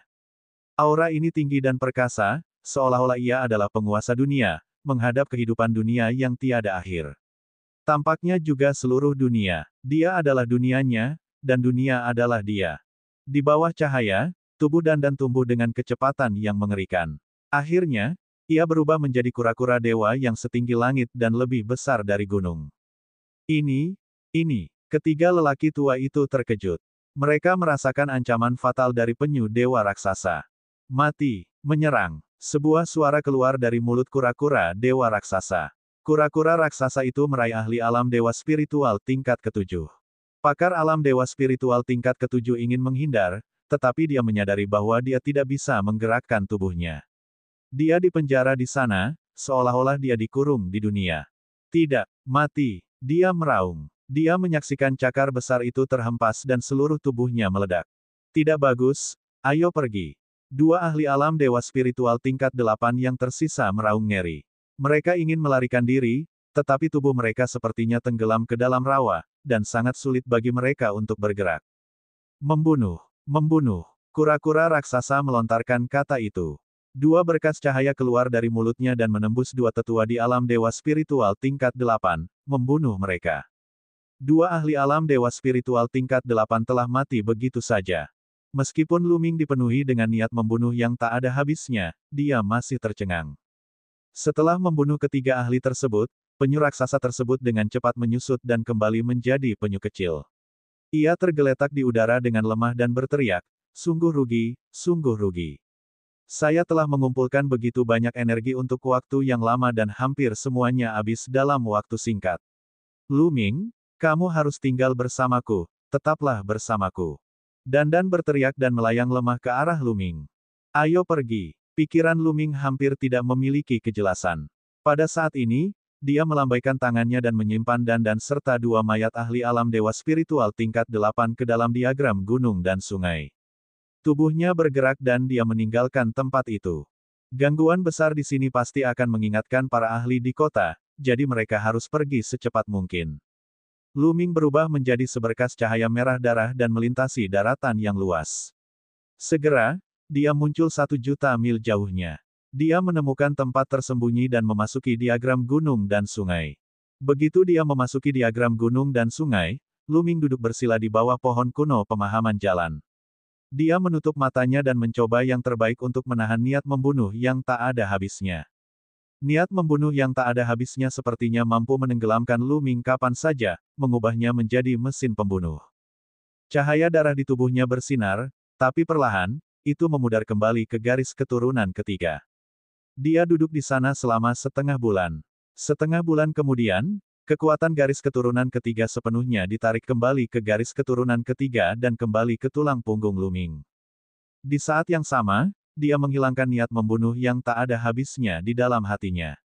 Aura ini tinggi dan perkasa, seolah-olah ia adalah penguasa dunia, menghadap kehidupan dunia yang tiada akhir. Tampaknya juga seluruh dunia. Dia adalah dunianya, dan dunia adalah dia. Di bawah cahaya, tubuh Dandan tumbuh dengan kecepatan yang mengerikan. Akhirnya, ia berubah menjadi kura-kura dewa yang setinggi langit dan lebih besar dari gunung. Ini, ketiga lelaki tua itu terkejut. Mereka merasakan ancaman fatal dari penyu dewa raksasa. Mati, menyerang. Sebuah suara keluar dari mulut kura-kura dewa raksasa. Kura-kura raksasa itu meraih ahli alam dewa spiritual tingkat ke-7. Pakar alam dewa spiritual tingkat ke-7 ingin menghindar, tetapi dia menyadari bahwa dia tidak bisa menggerakkan tubuhnya. Dia dipenjara di sana, seolah-olah dia dikurung di dunia. Tidak, mati. Dia meraung. Dia menyaksikan cakar besar itu terhempas dan seluruh tubuhnya meledak. Tidak bagus, ayo pergi. 2 ahli alam dewa spiritual tingkat 8 yang tersisa meraung ngeri. Mereka ingin melarikan diri, tetapi tubuh mereka sepertinya tenggelam ke dalam rawa, dan sangat sulit bagi mereka untuk bergerak. Membunuh. Kura-kura raksasa melontarkan kata itu. 2 berkas cahaya keluar dari mulutnya dan menembus 2 tetua di alam dewa spiritual tingkat 8, membunuh mereka. 2 ahli alam dewa spiritual tingkat 8 telah mati begitu saja. Meskipun Luming dipenuhi dengan niat membunuh yang tak ada habisnya, dia masih tercengang. Setelah membunuh ketiga ahli tersebut, penyu raksasa tersebut dengan cepat menyusut dan kembali menjadi penyu kecil. Ia tergeletak di udara dengan lemah dan berteriak, sungguh rugi, sungguh rugi. Saya telah mengumpulkan begitu banyak energi untuk waktu yang lama dan hampir semuanya habis dalam waktu singkat. Luming, kamu harus tinggal bersamaku, tetaplah bersamaku. Dandan berteriak dan melayang lemah ke arah Luming. Ayo pergi. Pikiran Luming hampir tidak memiliki kejelasan. Pada saat ini, dia melambaikan tangannya dan menyimpan Dandan serta 2 mayat ahli alam dewa spiritual tingkat 8 ke dalam diagram gunung dan sungai. Tubuhnya bergerak dan dia meninggalkan tempat itu. Gangguan besar di sini pasti akan mengingatkan para ahli di kota, jadi mereka harus pergi secepat mungkin. Luming berubah menjadi seberkas cahaya merah darah dan melintasi daratan yang luas. Segera, dia muncul 1 juta mil jauhnya. Dia menemukan tempat tersembunyi dan memasuki diagram gunung dan sungai. Begitu dia memasuki diagram gunung dan sungai, Luming duduk bersila di bawah pohon kuno pemahaman jalan. Dia menutup matanya dan mencoba yang terbaik untuk menahan niat membunuh yang tak ada habisnya. Niat membunuh yang tak ada habisnya sepertinya mampu menenggelamkan Luming kapan saja, mengubahnya menjadi mesin pembunuh. Cahaya darah di tubuhnya bersinar, tapi perlahan, itu memudar kembali ke garis keturunan ketiga. Dia duduk di sana selama setengah bulan. Setengah bulan kemudian, kekuatan garis keturunan ketiga sepenuhnya ditarik kembali ke garis keturunan ketiga dan kembali ke tulang punggung Luming. Di saat yang sama, dia menghilangkan niat membunuh yang tak ada habisnya di dalam hatinya.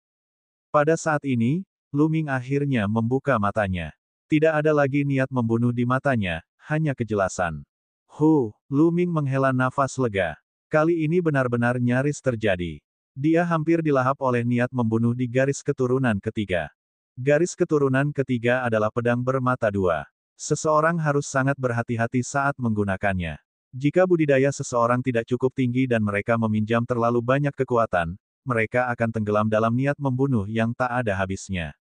Pada saat ini, Lu Ming akhirnya membuka matanya. Tidak ada lagi niat membunuh di matanya, hanya kejelasan. Lu Ming menghela nafas lega. Kali ini benar-benar nyaris terjadi. Dia hampir dilahap oleh niat membunuh di garis keturunan ketiga. Garis keturunan ketiga adalah pedang bermata dua. Seseorang harus sangat berhati-hati saat menggunakannya. Jika budidaya seseorang tidak cukup tinggi dan mereka meminjam terlalu banyak kekuatan, mereka akan tenggelam dalam niat membunuh yang tak ada habisnya.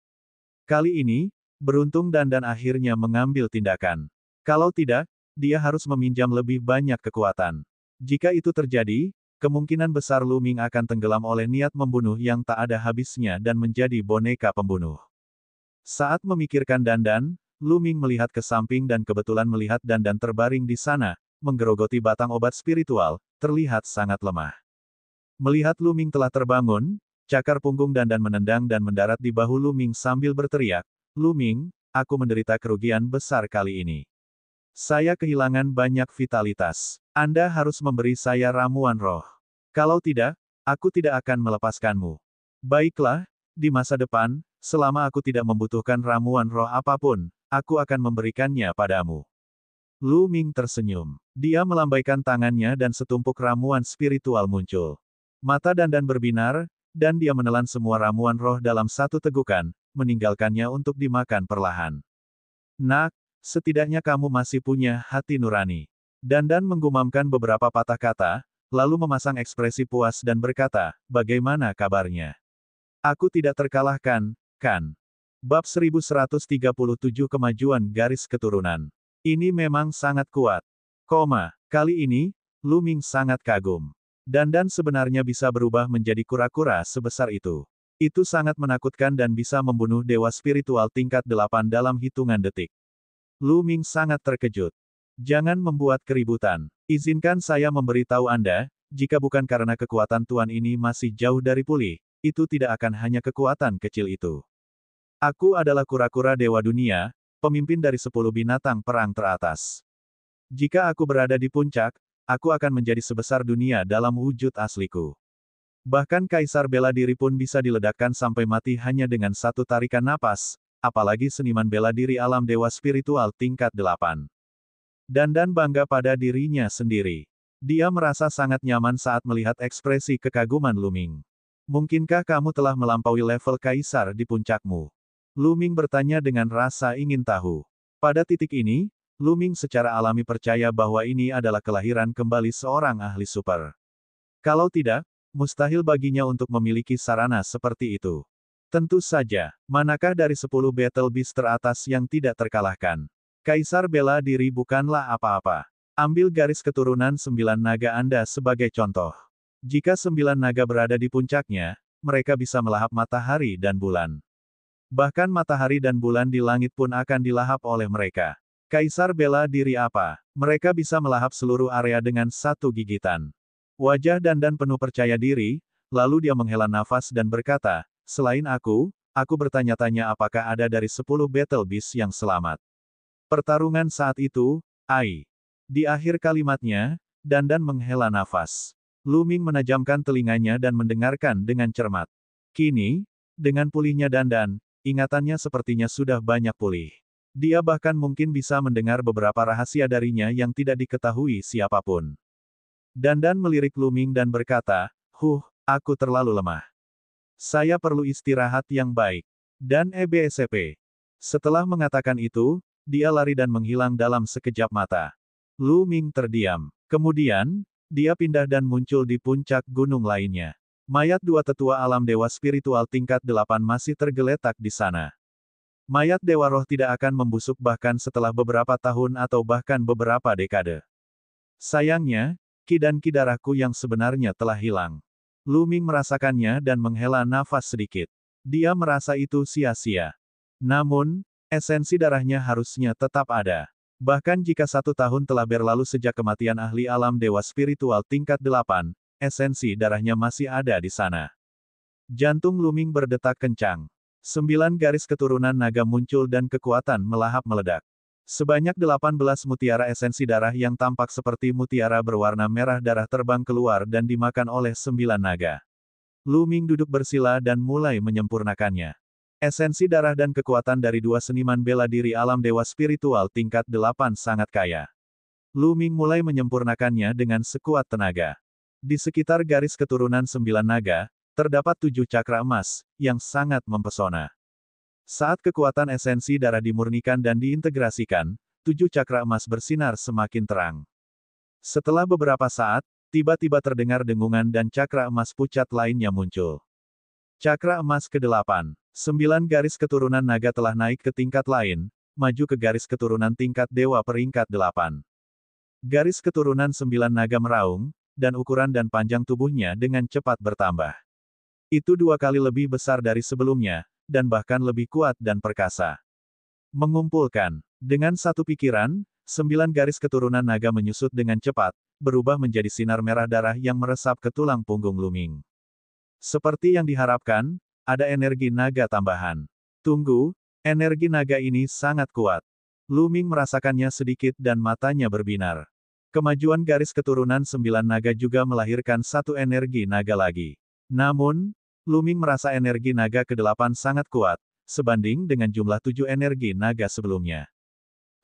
Kali ini, beruntung dan akhirnya mengambil tindakan. Kalau tidak, dia harus meminjam lebih banyak kekuatan. Jika itu terjadi, kemungkinan besar Lu Ming akan tenggelam oleh niat membunuh yang tak ada habisnya dan menjadi boneka pembunuh. Saat memikirkan Dandan, Lu Ming melihat ke samping dan kebetulan melihat Dandan terbaring di sana, menggerogoti batang obat spiritual, terlihat sangat lemah. Melihat Lu Ming telah terbangun, cakar punggung Dandan menendang dan mendarat di bahu Lu Ming sambil berteriak, "Lu Ming, aku menderita kerugian besar kali ini. Saya kehilangan banyak vitalitas. Anda harus memberi saya ramuan roh. Kalau tidak, aku tidak akan melepaskanmu. Baiklah, di masa depan, selama aku tidak membutuhkan ramuan roh apapun, aku akan memberikannya padamu." Lu Ming tersenyum. Dia melambaikan tangannya dan setumpuk ramuan spiritual muncul. Mata Dandan berbinar, dan dia menelan semua ramuan roh dalam satu tegukan, meninggalkannya untuk dimakan perlahan. "Nak, setidaknya kamu masih punya hati nurani." Dandan menggumamkan beberapa patah kata, lalu memasang ekspresi puas dan berkata, "Bagaimana kabarnya? Aku tidak terkalahkan, kan?" Bab 1137 Kemajuan Garis Keturunan. Ini memang sangat kuat. Kali ini, Lu Ming sangat kagum. Dandan sebenarnya bisa berubah menjadi kura-kura sebesar itu. Itu sangat menakutkan dan bisa membunuh dewa spiritual tingkat 8 dalam hitungan detik. Lu Ming sangat terkejut. "Jangan membuat keributan. Izinkan saya memberitahu Anda, jika bukan karena kekuatan Tuan ini masih jauh dari pulih, itu tidak akan hanya kekuatan kecil itu. Aku adalah kura-kura dewa dunia, pemimpin dari 10 binatang perang teratas. Jika aku berada di puncak, aku akan menjadi sebesar dunia dalam wujud asliku. Bahkan Kaisar bela diri pun bisa diledakkan sampai mati hanya dengan satu tarikan napas, apalagi seniman bela diri alam dewa spiritual tingkat 8. Dandan bangga pada dirinya sendiri. Dia merasa sangat nyaman saat melihat ekspresi kekaguman Lu Ming. "Mungkinkah kamu telah melampaui level Kaisar di puncakmu?" Lu Ming bertanya dengan rasa ingin tahu. Pada titik ini, Lu Ming secara alami percaya bahwa ini adalah kelahiran kembali seorang ahli super. Kalau tidak, mustahil baginya untuk memiliki sarana seperti itu. Tentu saja, manakah dari 10 Battle Beast teratas yang tidak terkalahkan? Kaisar bela diri bukanlah apa-apa. Ambil garis keturunan 9 naga Anda sebagai contoh. Jika 9 naga berada di puncaknya, mereka bisa melahap matahari dan bulan. Bahkan matahari dan bulan di langit pun akan dilahap oleh mereka. Kaisar bela diri apa? Mereka bisa melahap seluruh area dengan satu gigitan. Wajah Dandan penuh percaya diri, lalu dia menghela nafas dan berkata, "Selain aku bertanya-tanya apakah ada dari 10 Battle Beast yang selamat." Pertarungan saat itu, Di akhir kalimatnya, Dandan menghela nafas. Lu Ming menajamkan telinganya dan mendengarkan dengan cermat. Kini, dengan pulihnya Dandan, ingatannya sepertinya sudah banyak pulih. Dia bahkan mungkin bisa mendengar beberapa rahasia darinya yang tidak diketahui siapapun. Dandan melirik Lu Ming dan berkata, aku terlalu lemah. Saya perlu istirahat yang baik. Dan EBSP." Setelah mengatakan itu, dia lari dan menghilang dalam sekejap mata. Lu Ming terdiam. Kemudian, dia pindah dan muncul di puncak gunung lainnya. Mayat dua tetua alam dewa spiritual tingkat 8 masih tergeletak di sana. Mayat Dewa Roh tidak akan membusuk bahkan setelah beberapa tahun atau bahkan beberapa dekade. Sayangnya, ki dan ki darahku yang sebenarnya telah hilang. Lu Ming merasakannya dan menghela nafas sedikit. Dia merasa itu sia-sia. Namun, esensi darahnya harusnya tetap ada. Bahkan jika 1 tahun telah berlalu sejak kematian ahli alam dewa spiritual tingkat 8, esensi darahnya masih ada di sana. Jantung Lu Ming berdetak kencang. 9 garis keturunan naga muncul dan kekuatan melahap meledak. Sebanyak 18 mutiara esensi darah yang tampak seperti mutiara berwarna merah darah terbang keluar dan dimakan oleh 9 naga. Lu Ming duduk bersila dan mulai menyempurnakannya. Esensi darah dan kekuatan dari dua seniman bela diri alam dewa spiritual tingkat 8 sangat kaya. Lu Ming mulai menyempurnakannya dengan sekuat tenaga. Di sekitar garis keturunan 9 naga, terdapat 7 cakra emas, yang sangat mempesona. Saat kekuatan esensi darah dimurnikan dan diintegrasikan, 7 cakra emas bersinar semakin terang. Setelah beberapa saat, tiba-tiba terdengar dengungan dan cakra emas pucat lainnya muncul. Cakra emas ke-8. 9 garis keturunan naga telah naik ke tingkat lain, maju ke garis keturunan tingkat dewa peringkat 8. Garis keturunan 9 naga meraung, dan ukuran dan panjang tubuhnya dengan cepat bertambah. Itu 2 kali lebih besar dari sebelumnya, dan bahkan lebih kuat dan perkasa. Mengumpulkan. Dengan satu pikiran, 9 garis keturunan naga menyusut dengan cepat, berubah menjadi sinar merah darah yang meresap ke tulang punggung Lu Ming. Seperti yang diharapkan, ada energi naga tambahan. Tunggu, energi naga ini sangat kuat. Lu Ming merasakannya sedikit dan matanya berbinar. Kemajuan garis keturunan 9 naga juga melahirkan satu energi naga lagi. Namun, Lu Ming merasa energi naga ke-8 sangat kuat, sebanding dengan jumlah 7 energi naga sebelumnya.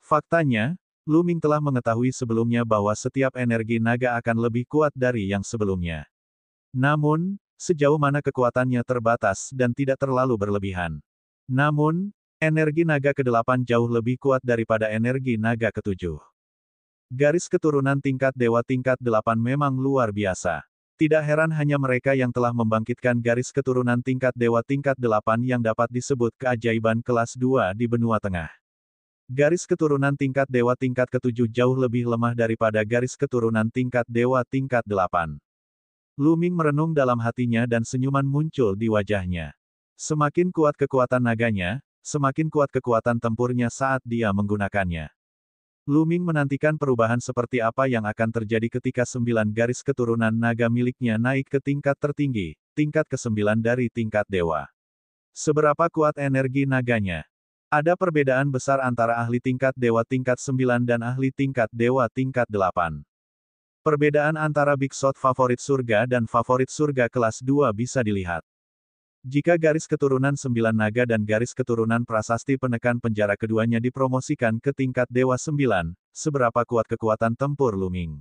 Faktanya, Lu Ming telah mengetahui sebelumnya bahwa setiap energi naga akan lebih kuat dari yang sebelumnya. Namun, sejauh mana kekuatannya terbatas dan tidak terlalu berlebihan. Namun, energi naga ke-8 jauh lebih kuat daripada energi naga ke-7. Garis keturunan tingkat dewa tingkat 8 memang luar biasa. Tidak heran hanya mereka yang telah membangkitkan garis keturunan tingkat dewa tingkat 8 yang dapat disebut keajaiban kelas 2 di benua tengah. Garis keturunan tingkat dewa tingkat ke-7 jauh lebih lemah daripada garis keturunan tingkat dewa tingkat 8. Lu Ming merenung dalam hatinya dan senyuman muncul di wajahnya. Semakin kuat kekuatan naganya, semakin kuat kekuatan tempurnya saat dia menggunakannya. Lu Ming menantikan perubahan seperti apa yang akan terjadi ketika 9 garis keturunan naga miliknya naik ke tingkat tertinggi, tingkat ke-9 dari tingkat dewa. Seberapa kuat energi naganya? Ada perbedaan besar antara ahli tingkat dewa tingkat 9 dan ahli tingkat dewa tingkat 8. Perbedaan antara Big Shot favorit surga dan favorit surga kelas 2 bisa dilihat. Jika garis keturunan 9 naga dan garis keturunan prasasti penekan penjara keduanya dipromosikan ke tingkat dewa 9, seberapa kuat kekuatan tempur Lu Ming?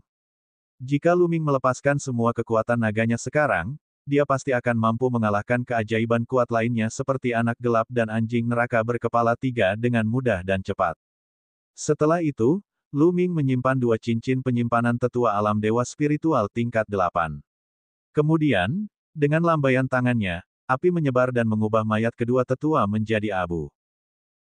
Jika Lu Ming melepaskan semua kekuatan naganya sekarang, dia pasti akan mampu mengalahkan keajaiban kuat lainnya seperti anak gelap dan anjing neraka berkepala 3 dengan mudah dan cepat. Setelah itu, Lu Ming menyimpan 2 cincin penyimpanan tetua alam dewa spiritual tingkat 8. Kemudian, dengan lambaian tangannya, api menyebar dan mengubah mayat kedua tetua menjadi abu.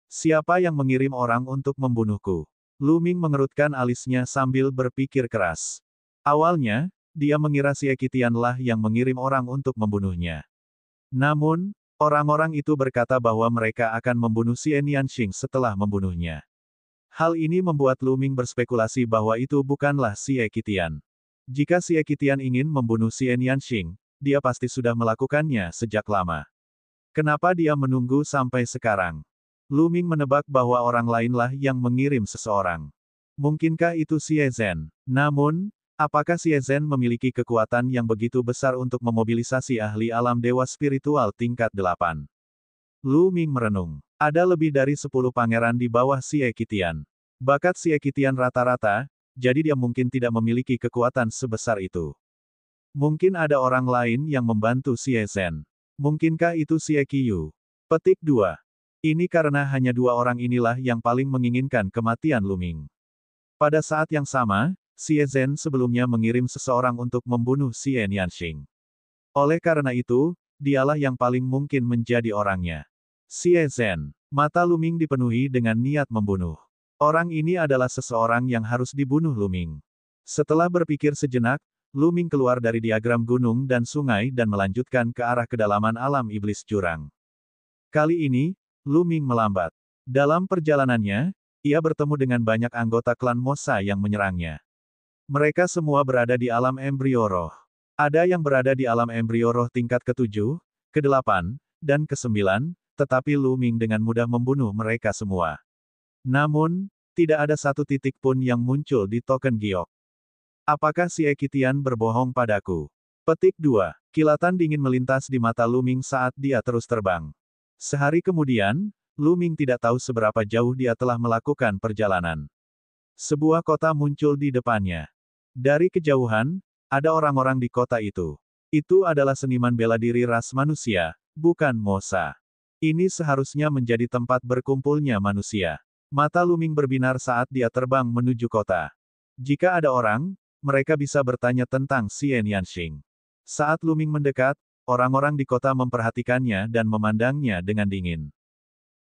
Siapa yang mengirim orang untuk membunuhku? Lu Ming mengerutkan alisnya sambil berpikir keras. Awalnya, dia mengira Xie Qitianlah yang mengirim orang untuk membunuhnya. Namun, orang-orang itu berkata bahwa mereka akan membunuh Xie Nianxing setelah membunuhnya. Hal ini membuat Lu Ming berspekulasi bahwa itu bukanlah Xie Qitian. Jika Xie Qitian ingin membunuh Xie Nianxing, dia pasti sudah melakukannya sejak lama. Kenapa dia menunggu sampai sekarang? Lu Ming menebak bahwa orang lainlah yang mengirim seseorang. Mungkinkah itu Xie Zhen? Namun, apakah Xie Zhen memiliki kekuatan yang begitu besar untuk memobilisasi ahli alam dewa spiritual tingkat 8? Lu Ming merenung. Ada lebih dari 10 pangeran di bawah Xie Qitian. Bakat Xie Qitian rata-rata, jadi dia mungkin tidak memiliki kekuatan sebesar itu. Mungkin ada orang lain yang membantu Xie Zhen. Mungkinkah itu Xie Qiyu? Petik 2. Ini karena hanya 2 orang inilah yang paling menginginkan kematian Lu Ming. Pada saat yang sama, Xie Zhen sebelumnya mengirim seseorang untuk membunuh Xie Nianxing. Oleh karena itu, dialah yang paling mungkin menjadi orangnya. Xie Zhen. Mata Lu Ming dipenuhi dengan niat membunuh. Orang ini adalah seseorang yang harus dibunuh Lu Ming. Setelah berpikir sejenak, Lu Ming keluar dari diagram gunung dan sungai dan melanjutkan ke arah kedalaman alam iblis jurang. Kali ini, Lu Ming melambat. Dalam perjalanannya, ia bertemu dengan banyak anggota klan Mosa yang menyerangnya. Mereka semua berada di alam embrio roh. Ada yang berada di alam embrio roh tingkat ke-7, ke-8, dan ke-9, tetapi Lu Ming dengan mudah membunuh mereka semua. Namun, tidak ada satu titik pun yang muncul di token giok. Apakah Xie Qitian berbohong padaku? Petik 2. Kilatan dingin melintas di mata Lu Ming saat dia terus terbang. Sehari kemudian, Lu Ming tidak tahu seberapa jauh dia telah melakukan perjalanan. Sebuah kota muncul di depannya. Dari kejauhan, ada orang-orang di kota itu. Itu adalah seniman bela diri ras manusia, bukan Mosa. Ini seharusnya menjadi tempat berkumpulnya manusia. Mata Lu Ming berbinar saat dia terbang menuju kota. Jika ada orang, mereka bisa bertanya tentang Xian Yanxing. Saat Lu Ming mendekat, orang-orang di kota memperhatikannya dan memandangnya dengan dingin.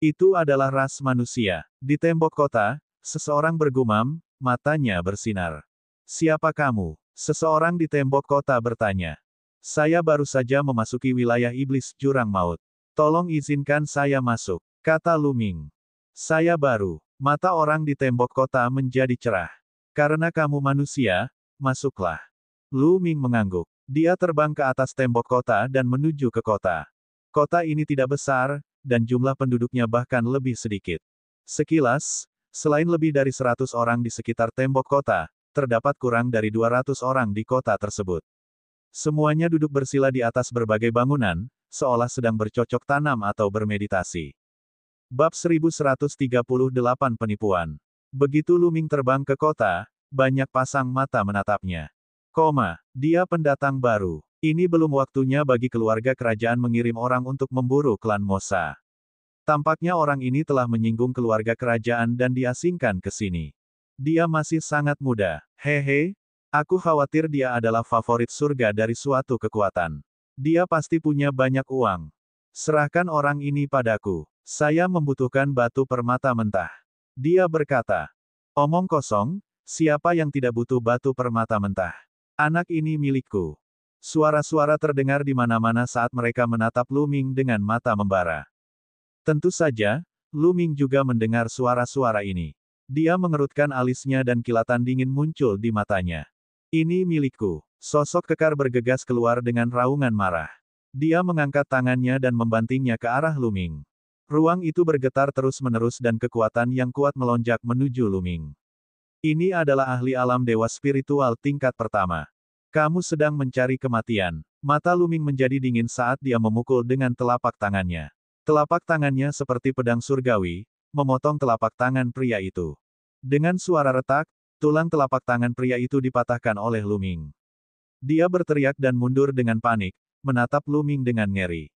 Itu adalah ras manusia. Di tembok kota, seseorang bergumam, matanya bersinar. Siapa kamu? Seseorang di tembok kota bertanya. Saya baru saja memasuki wilayah iblis jurang maut. Tolong izinkan saya masuk, kata Lu Ming. Saya baru. Mata orang di tembok kota menjadi cerah. Karena kamu manusia, masuklah. Lu Ming mengangguk. Dia terbang ke atas tembok kota dan menuju ke kota. Kota ini tidak besar, dan jumlah penduduknya bahkan lebih sedikit. Sekilas, selain lebih dari 100 orang di sekitar tembok kota, terdapat kurang dari 200 orang di kota tersebut. Semuanya duduk bersila di atas berbagai bangunan, seolah sedang bercocok tanam atau bermeditasi. Bab 1138 Penipuan. Begitu Lu Ming terbang ke kota, banyak pasang mata menatapnya. Dia pendatang baru. Ini belum waktunya bagi keluarga kerajaan mengirim orang untuk memburu klan Mosa. Tampaknya orang ini telah menyinggung keluarga kerajaan dan diasingkan ke sini. Dia masih sangat muda. Hehe, aku khawatir dia adalah favorit surga dari suatu kekuatan. Dia pasti punya banyak uang. Serahkan orang ini padaku. Saya membutuhkan batu permata mentah. Dia berkata. Omong kosong, siapa yang tidak butuh batu permata mentah? Anak ini milikku. Suara-suara terdengar di mana-mana saat mereka menatap Lu Ming dengan mata membara. Tentu saja, Lu Ming juga mendengar suara-suara ini. Dia mengerutkan alisnya dan kilatan dingin muncul di matanya. Ini milikku. Sosok kekar bergegas keluar dengan raungan marah. Dia mengangkat tangannya dan membantingnya ke arah Lu Ming. Ruang itu bergetar terus-menerus dan kekuatan yang kuat melonjak menuju Lu Ming. Ini adalah ahli alam dewa spiritual tingkat pertama. Kamu sedang mencari kematian. Mata Lu Ming menjadi dingin saat dia memukul dengan telapak tangannya. Telapak tangannya seperti pedang surgawi, memotong telapak tangan pria itu. Dengan suara retak, tulang telapak tangan pria itu dipatahkan oleh Lu Ming. Dia berteriak dan mundur dengan panik, menatap Lu Ming dengan ngeri.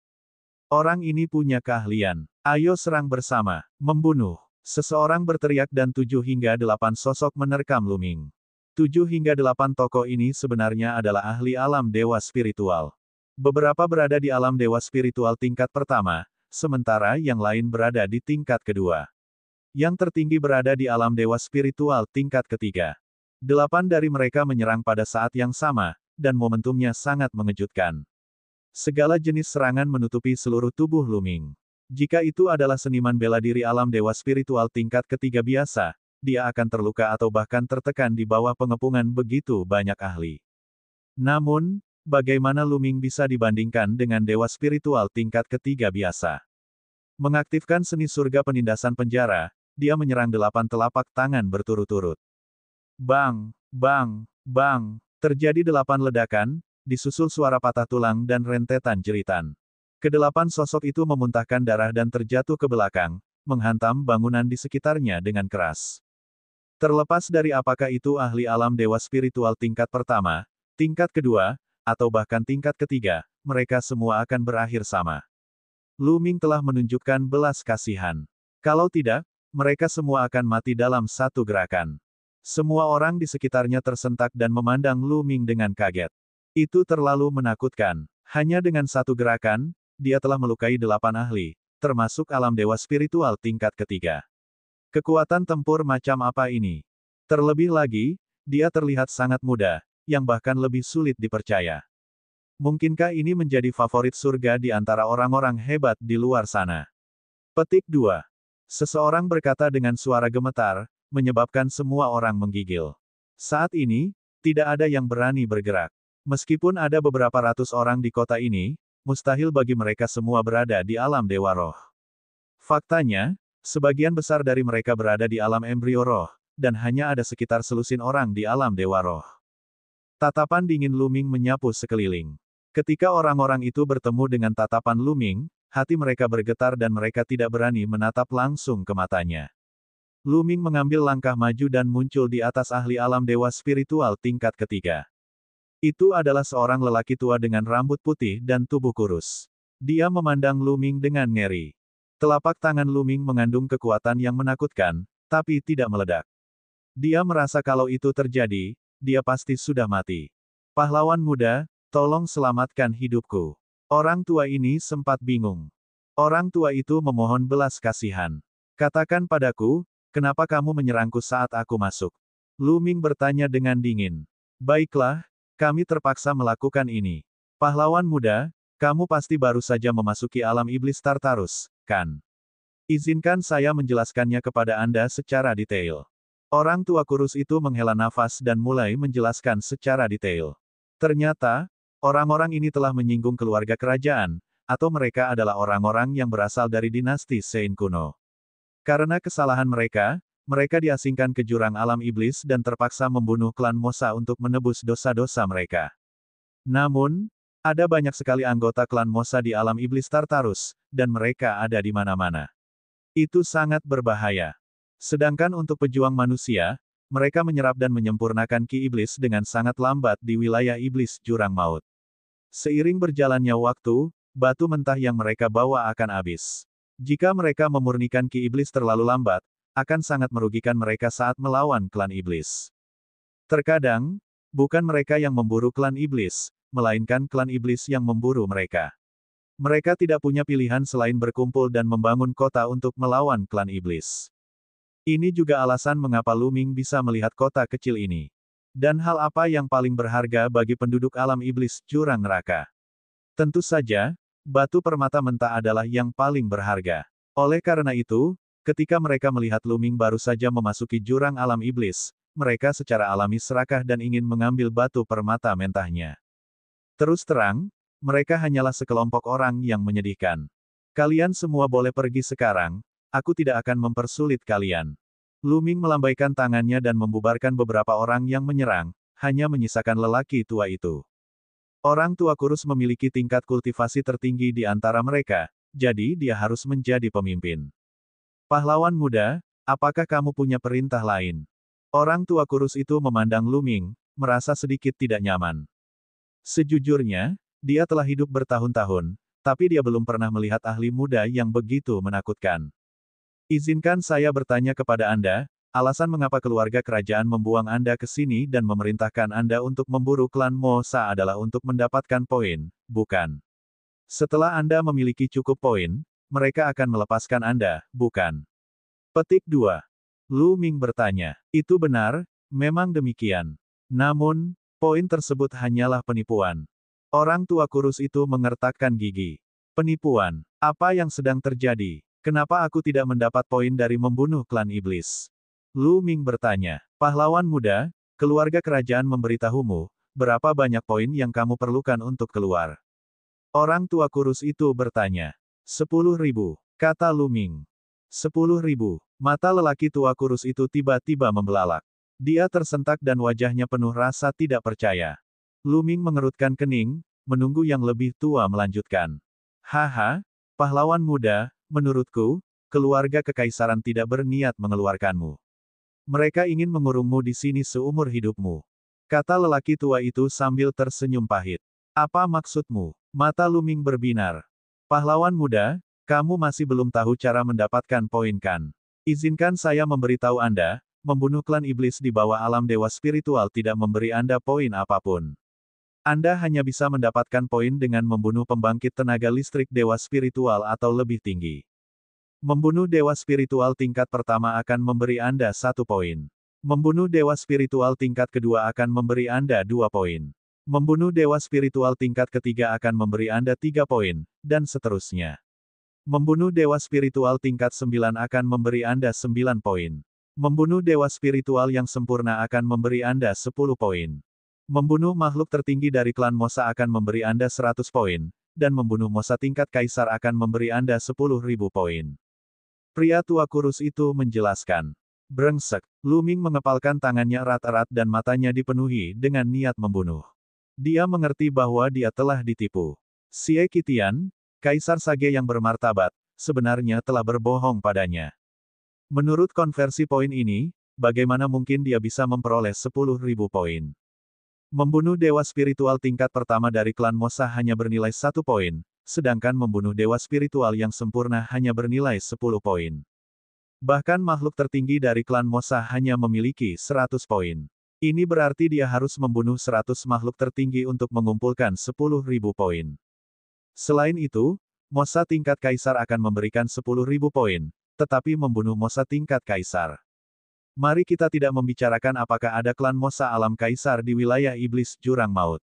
Orang ini punya keahlian. Ayo serang bersama. Membunuh. Seseorang berteriak dan 7 hingga 8 sosok menerkam Lu Ming. 7 hingga 8 tokoh ini sebenarnya adalah ahli alam dewa spiritual. Beberapa berada di alam dewa spiritual tingkat pertama, sementara yang lain berada di tingkat kedua. Yang tertinggi berada di alam dewa spiritual tingkat ketiga. 8 dari mereka menyerang pada saat yang sama, dan momentumnya sangat mengejutkan. Segala jenis serangan menutupi seluruh tubuh Lu Ming. Jika itu adalah seniman bela diri alam dewa spiritual tingkat ketiga biasa, dia akan terluka atau bahkan tertekan di bawah pengepungan begitu banyak ahli. Namun, bagaimana Lu Ming bisa dibandingkan dengan dewa spiritual tingkat ketiga biasa? Mengaktifkan seni surga penindasan penjara, dia menyerang 8 telapak tangan berturut-turut. Bang, bang, bang, terjadi 8 ledakan, disusul suara patah tulang dan rentetan jeritan. Kedelapan sosok itu memuntahkan darah dan terjatuh ke belakang, menghantam bangunan di sekitarnya dengan keras. Terlepas dari apakah itu ahli alam dewa spiritual tingkat pertama, tingkat kedua, atau bahkan tingkat ketiga, mereka semua akan berakhir sama. Lu Ming telah menunjukkan belas kasihan. Kalau tidak, mereka semua akan mati dalam satu gerakan. Semua orang di sekitarnya tersentak dan memandang Lu Ming dengan kaget. Itu terlalu menakutkan. Hanya dengan satu gerakan, dia telah melukai 8 ahli, termasuk alam dewa spiritual tingkat ketiga. Kekuatan tempur macam apa ini? Terlebih lagi, dia terlihat sangat muda, yang bahkan lebih sulit dipercaya. Mungkinkah ini menjadi favorit surga di antara orang-orang hebat di luar sana? Petik 2. Seseorang berkata dengan suara gemetar, menyebabkan semua orang menggigil. Saat ini, tidak ada yang berani bergerak. Meskipun ada beberapa ratus orang di kota ini, mustahil bagi mereka semua berada di alam dewa roh. Faktanya, sebagian besar dari mereka berada di alam embrio roh, dan hanya ada sekitar selusin orang di alam dewa roh. Tatapan dingin Lu Ming menyapu sekeliling. Ketika orang-orang itu bertemu dengan tatapan Lu Ming, hati mereka bergetar dan mereka tidak berani menatap langsung ke matanya. Lu Ming mengambil langkah maju dan muncul di atas ahli alam dewa spiritual tingkat ketiga. Itu adalah seorang lelaki tua dengan rambut putih dan tubuh kurus. Dia memandang Lu Ming dengan ngeri. Telapak tangan Lu Ming mengandung kekuatan yang menakutkan, tapi tidak meledak. Dia merasa kalau itu terjadi, dia pasti sudah mati. Pahlawan muda, tolong selamatkan hidupku. Orang tua ini sempat bingung. Orang tua itu memohon belas kasihan. Katakan padaku, kenapa kamu menyerangku saat aku masuk? Lu Ming bertanya dengan dingin. Baiklah, kami terpaksa melakukan ini. Pahlawan muda, kamu pasti baru saja memasuki alam iblis Tartarus, kan? Izinkan saya menjelaskannya kepada Anda secara detail. Orang tua kurus itu menghela nafas dan mulai menjelaskan secara detail. Ternyata, orang-orang ini telah menyinggung keluarga kerajaan, atau mereka adalah orang-orang yang berasal dari dinasti Sein kuno. Karena kesalahan mereka, mereka diasingkan ke jurang alam iblis dan terpaksa membunuh klan Mosa untuk menebus dosa-dosa mereka. Namun, ada banyak sekali anggota klan Mosa di alam iblis Tartarus, dan mereka ada di mana-mana. Itu sangat berbahaya. Sedangkan untuk pejuang manusia, mereka menyerap dan menyempurnakan ki iblis dengan sangat lambat di wilayah iblis jurang maut. Seiring berjalannya waktu, batu mentah yang mereka bawa akan habis. Jika mereka memurnikan ki iblis terlalu lambat, akan sangat merugikan mereka saat melawan klan iblis. Terkadang, bukan mereka yang memburu klan iblis, melainkan klan iblis yang memburu mereka. Mereka tidak punya pilihan selain berkumpul dan membangun kota untuk melawan klan iblis. Ini juga alasan mengapa Lu Ming bisa melihat kota kecil ini. Dan hal apa yang paling berharga bagi penduduk alam iblis jurang neraka? Tentu saja, batu permata mentah adalah yang paling berharga. Oleh karena itu, ketika mereka melihat Lu Ming baru saja memasuki jurang alam iblis, mereka secara alami serakah dan ingin mengambil batu permata mentahnya. Terus terang, mereka hanyalah sekelompok orang yang menyedihkan. Kalian semua boleh pergi sekarang, aku tidak akan mempersulit kalian. Lu Ming melambaikan tangannya dan membubarkan beberapa orang yang menyerang, hanya menyisakan lelaki tua itu. Orang tua kurus memiliki tingkat kultivasi tertinggi di antara mereka, jadi dia harus menjadi pemimpin. Pahlawan muda, apakah kamu punya perintah lain? Orang tua kurus itu memandang Lu Ming, merasa sedikit tidak nyaman. Sejujurnya, dia telah hidup bertahun-tahun, tapi dia belum pernah melihat ahli muda yang begitu menakutkan. Izinkan saya bertanya kepada Anda, alasan mengapa keluarga kerajaan membuang Anda ke sini dan memerintahkan Anda untuk memburu klan Mosa adalah untuk mendapatkan poin, bukan? Setelah Anda memiliki cukup poin, mereka akan melepaskan Anda, bukan? Petik 2. Lu Ming bertanya, itu benar, memang demikian. Namun, poin tersebut hanyalah penipuan. Orang tua kurus itu mengertakkan gigi. Penipuan, apa yang sedang terjadi? Kenapa aku tidak mendapat poin dari membunuh klan iblis? Lu Ming bertanya, pahlawan muda, keluarga kerajaan memberitahumu, berapa banyak poin yang kamu perlukan untuk keluar? Orang tua kurus itu bertanya. 10.000, kata Lu Ming. 10.000, mata lelaki tua kurus itu tiba-tiba membelalak. Dia tersentak dan wajahnya penuh rasa tidak percaya. Lu Ming mengerutkan kening, menunggu yang lebih tua melanjutkan. Haha, pahlawan muda, menurutku, keluarga kekaisaran tidak berniat mengeluarkanmu. Mereka ingin mengurungmu di sini seumur hidupmu. Kata lelaki tua itu sambil tersenyum pahit. Apa maksudmu? Mata Lu Ming berbinar. Pahlawan muda, kamu masih belum tahu cara mendapatkan poin kan? Izinkan saya memberitahu Anda, membunuh klan iblis di bawah alam dewa spiritual tidak memberi Anda poin apapun. Anda hanya bisa mendapatkan poin dengan membunuh pembangkit tenaga listrik dewa spiritual atau lebih tinggi. Membunuh dewa spiritual tingkat pertama akan memberi Anda 1 poin. Membunuh dewa spiritual tingkat kedua akan memberi Anda 2 poin. Membunuh dewa spiritual tingkat ketiga akan memberi Anda 3 poin, dan seterusnya. Membunuh dewa spiritual tingkat 9 akan memberi Anda 9 poin. Membunuh dewa spiritual yang sempurna akan memberi Anda 10 poin. Membunuh makhluk tertinggi dari klan Mosa akan memberi Anda 100 poin, dan membunuh Mosa tingkat kaisar akan memberi Anda 10.000 poin. Pria tua kurus itu menjelaskan. Brengsek, Luming mengepalkan tangannya erat-erat dan matanya dipenuhi dengan niat membunuh. Dia mengerti bahwa dia telah ditipu. Xie Qitian, Kaisar Sage yang bermartabat, sebenarnya telah berbohong padanya. Menurut konversi poin ini, bagaimana mungkin dia bisa memperoleh 10.000 poin? Membunuh dewa spiritual tingkat pertama dari klan Mosa hanya bernilai 1 poin, sedangkan membunuh dewa spiritual yang sempurna hanya bernilai 10 poin. Bahkan makhluk tertinggi dari klan Mosa hanya memiliki 100 poin. Ini berarti dia harus membunuh 100 makhluk tertinggi untuk mengumpulkan 10.000 poin. Selain itu, Mosa tingkat Kaisar akan memberikan 10.000 poin, tetapi membunuh Mosa tingkat Kaisar. Mari kita tidak membicarakan apakah ada klan Mosa alam Kaisar di wilayah iblis jurang maut.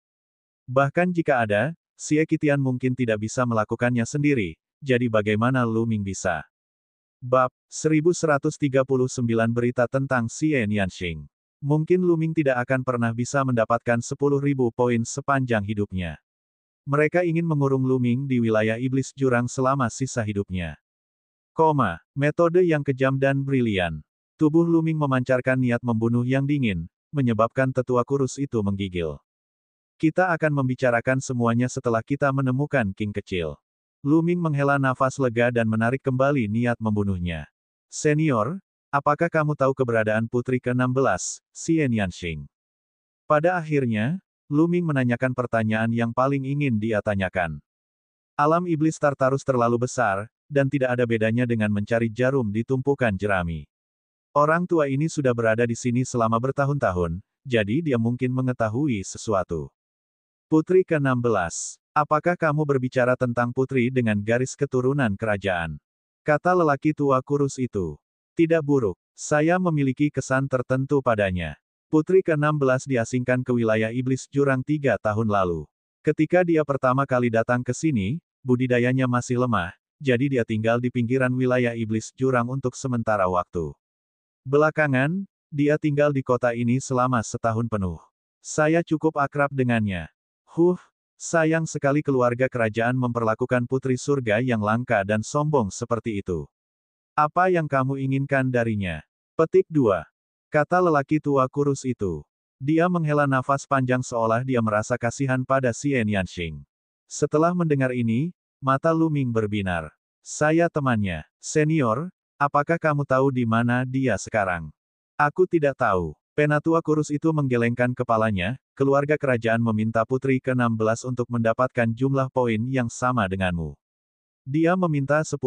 Bahkan jika ada, Xie Qitian mungkin tidak bisa melakukannya sendiri, jadi bagaimana Luming bisa? Bab 1139 Berita tentang Xie Nianxing. Mungkin Luming tidak akan pernah bisa mendapatkan 10.000 poin sepanjang hidupnya. Mereka ingin mengurung Luming di wilayah iblis jurang selama sisa hidupnya. Metode yang kejam dan brilian. Tubuh Luming memancarkan niat membunuh yang dingin, menyebabkan tetua kurus itu menggigil. Kita akan membicarakan semuanya setelah kita menemukan King kecil. Luming menghela nafas lega dan menarik kembali niat membunuhnya. Senior, apakah kamu tahu keberadaan putri ke-16, Xie Nianxing? Pada akhirnya, Luming menanyakan pertanyaan yang paling ingin dia tanyakan. Alam iblis Tartarus terlalu besar, dan tidak ada bedanya dengan mencari jarum di tumpukan jerami. Orang tua ini sudah berada di sini selama bertahun-tahun, jadi dia mungkin mengetahui sesuatu. Putri ke-16. Apakah kamu berbicara tentang putri dengan garis keturunan kerajaan? Kata lelaki tua kurus itu. Tidak buruk. Saya memiliki kesan tertentu padanya. Putri ke-16 diasingkan ke wilayah iblis jurang 3 tahun lalu. Ketika dia pertama kali datang ke sini, budidayanya masih lemah, jadi dia tinggal di pinggiran wilayah iblis jurang untuk sementara waktu. Belakangan, dia tinggal di kota ini selama setahun penuh. Saya cukup akrab dengannya. Sayang sekali keluarga kerajaan memperlakukan putri surga yang langka dan sombong seperti itu. Apa yang kamu inginkan darinya? Petik 2. Kata lelaki tua kurus itu. Dia menghela nafas panjang seolah dia merasa kasihan pada Xie Nianxing. Setelah mendengar ini, mata Luming berbinar. Saya temannya. Senior, apakah kamu tahu di mana dia sekarang? Aku tidak tahu. Penatua kurus itu menggelengkan kepalanya, keluarga kerajaan meminta putri ke-16 untuk mendapatkan jumlah poin yang sama denganmu. Dia meminta 10.000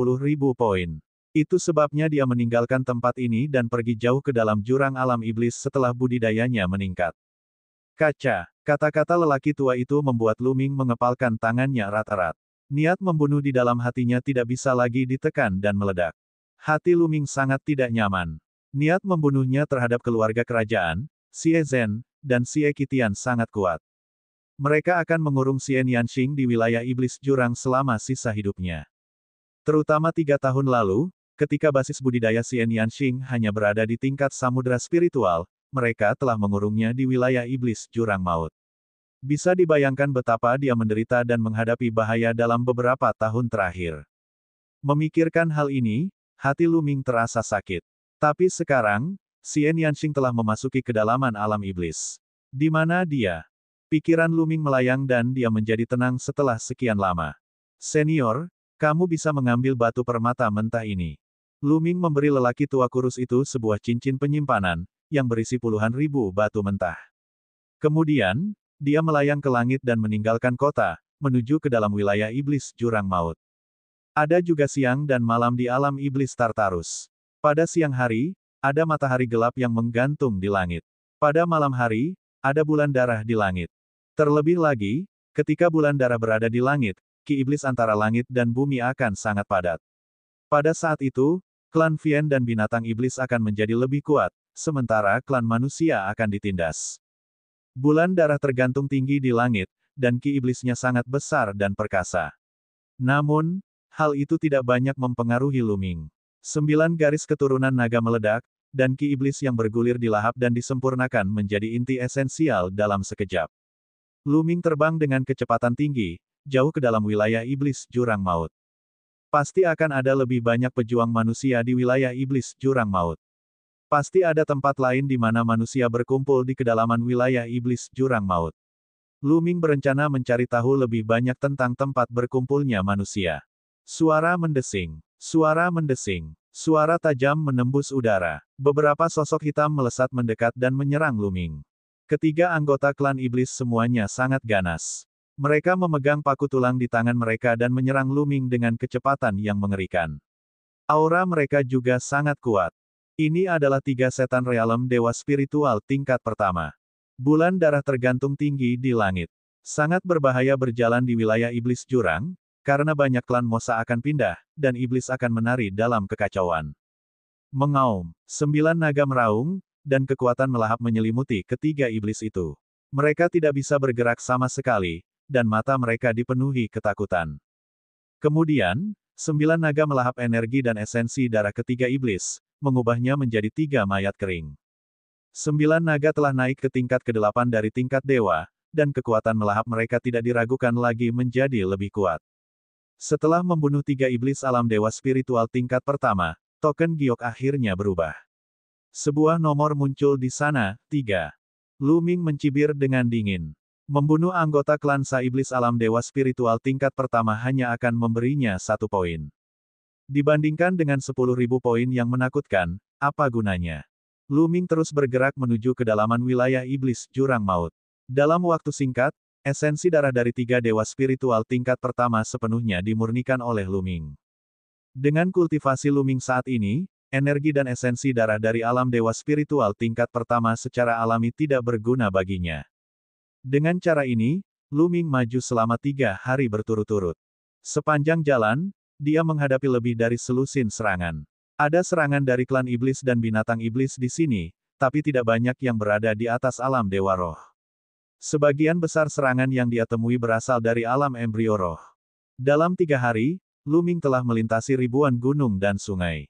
poin. Itu sebabnya dia meninggalkan tempat ini dan pergi jauh ke dalam jurang alam iblis setelah budidayanya meningkat. Kaca, kata-kata lelaki tua itu membuat Luming mengepalkan tangannya erat-erat. Niat membunuh di dalam hatinya tidak bisa lagi ditekan dan meledak. Hati Luming sangat tidak nyaman. Niat membunuhnya terhadap keluarga kerajaan, Xie Zhen, dan Xie Qitian sangat kuat. Mereka akan mengurung Xie Nianxing di wilayah iblis jurang selama sisa hidupnya. Terutama 3 tahun lalu, ketika basis budidaya Xie Nianxing hanya berada di tingkat samudera spiritual, mereka telah mengurungnya di wilayah iblis jurang maut. Bisa dibayangkan betapa dia menderita dan menghadapi bahaya dalam beberapa tahun terakhir. Memikirkan hal ini, hati Luming terasa sakit. Tapi sekarang, Xie Nianxing telah memasuki kedalaman alam iblis. Di mana dia? Pikiran Luming melayang dan dia menjadi tenang setelah sekian lama. Senior, kamu bisa mengambil batu permata mentah ini. Luming memberi lelaki tua kurus itu sebuah cincin penyimpanan, yang berisi puluhan ribu batu mentah. Kemudian, dia melayang ke langit dan meninggalkan kota, menuju ke dalam wilayah iblis jurang maut. Ada juga siang dan malam di alam iblis Tartarus. Pada siang hari, ada matahari gelap yang menggantung di langit. Pada malam hari, ada bulan darah di langit. Terlebih lagi, ketika bulan darah berada di langit, ki iblis antara langit dan bumi akan sangat padat. Pada saat itu, klan Vien dan binatang iblis akan menjadi lebih kuat, sementara klan manusia akan ditindas. Bulan darah tergantung tinggi di langit, dan ki iblisnya sangat besar dan perkasa. Namun, hal itu tidak banyak mempengaruhi Luming. 9 garis keturunan naga meledak, dan ki iblis yang bergulir dilahap dan disempurnakan menjadi inti esensial dalam sekejap. Luming terbang dengan kecepatan tinggi, jauh ke dalam wilayah iblis jurang maut. Pasti akan ada lebih banyak pejuang manusia di wilayah iblis jurang maut. Pasti ada tempat lain di mana manusia berkumpul di kedalaman wilayah iblis jurang maut. Lu Ming berencana mencari tahu lebih banyak tentang tempat berkumpulnya manusia. Suara mendesing. Suara mendesing. Suara tajam menembus udara. Beberapa sosok hitam melesat mendekat dan menyerang Lu Ming. Ketiga anggota klan iblis semuanya sangat ganas. Mereka memegang paku tulang di tangan mereka dan menyerang Lu Ming dengan kecepatan yang mengerikan. Aura mereka juga sangat kuat. Ini adalah tiga setan realem dewa spiritual tingkat pertama. Bulan darah tergantung tinggi di langit. Sangat berbahaya berjalan di wilayah iblis jurang, karena banyak klan Mosa akan pindah, dan iblis akan menari dalam kekacauan. Mengaum, 9 naga meraung, dan kekuatan melahap menyelimuti ketiga iblis itu. Mereka tidak bisa bergerak sama sekali, dan mata mereka dipenuhi ketakutan. Kemudian, 9 naga melahap energi dan esensi darah ketiga iblis, mengubahnya menjadi 3 mayat kering. 9 naga telah naik ke tingkat ke-8 dari tingkat dewa, dan kekuatan melahap mereka tidak diragukan lagi menjadi lebih kuat. Setelah membunuh 3 iblis alam dewa spiritual tingkat pertama, token giok akhirnya berubah. Sebuah nomor muncul di sana, 3. Lu Ming mencibir dengan dingin. Membunuh anggota klan Sa Iblis Alam Dewa Spiritual tingkat pertama hanya akan memberinya 1 poin. Dibandingkan dengan 10.000 poin yang menakutkan, apa gunanya? Lu Ming terus bergerak menuju kedalaman wilayah iblis jurang maut. Dalam waktu singkat, esensi darah dari 3 dewa spiritual tingkat pertama sepenuhnya dimurnikan oleh Lu Ming. Dengan kultivasi Lu Ming saat ini, energi dan esensi darah dari alam dewa spiritual tingkat pertama secara alami tidak berguna baginya. Dengan cara ini, Lu Ming maju selama 3 hari berturut-turut. Sepanjang jalan, dia menghadapi lebih dari selusin serangan. Ada serangan dari klan iblis dan binatang iblis di sini, tapi tidak banyak yang berada di atas alam dewa roh. Sebagian besar serangan yang dia temui berasal dari alam embrio roh. Dalam 3 hari, Lu Ming telah melintasi ribuan gunung dan sungai.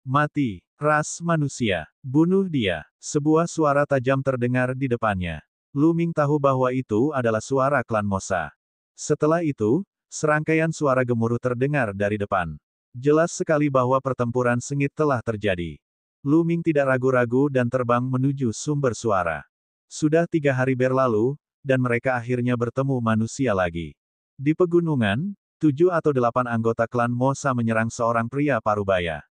Mati, ras manusia, bunuh dia. Sebuah suara tajam terdengar di depannya. Lu Ming tahu bahwa itu adalah suara klan Mosa. Setelah itu, serangkaian suara gemuruh terdengar dari depan. Jelas sekali bahwa pertempuran sengit telah terjadi. Lu Ming tidak ragu-ragu dan terbang menuju sumber suara. Sudah 3 hari berlalu, dan mereka akhirnya bertemu manusia lagi. Di pegunungan, 7 atau 8 anggota klan Mosa menyerang seorang pria parubaya.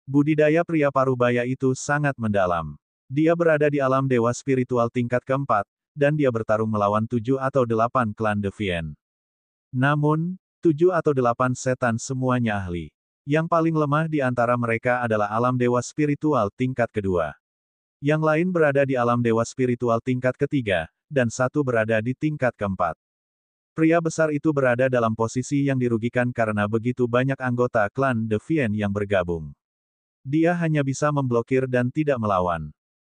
Budidaya pria parubaya itu sangat mendalam. Dia berada di alam dewa spiritual tingkat keempat, dan dia bertarung melawan 7 atau 8 klan Deviant. Namun, 7 atau 8 setan semuanya ahli. Yang paling lemah di antara mereka adalah alam dewa spiritual tingkat kedua. Yang lain berada di alam dewa spiritual tingkat ketiga, dan 1 berada di tingkat keempat. Pria besar itu berada dalam posisi yang dirugikan karena begitu banyak anggota klan Deviant yang bergabung. Dia hanya bisa memblokir dan tidak melawan.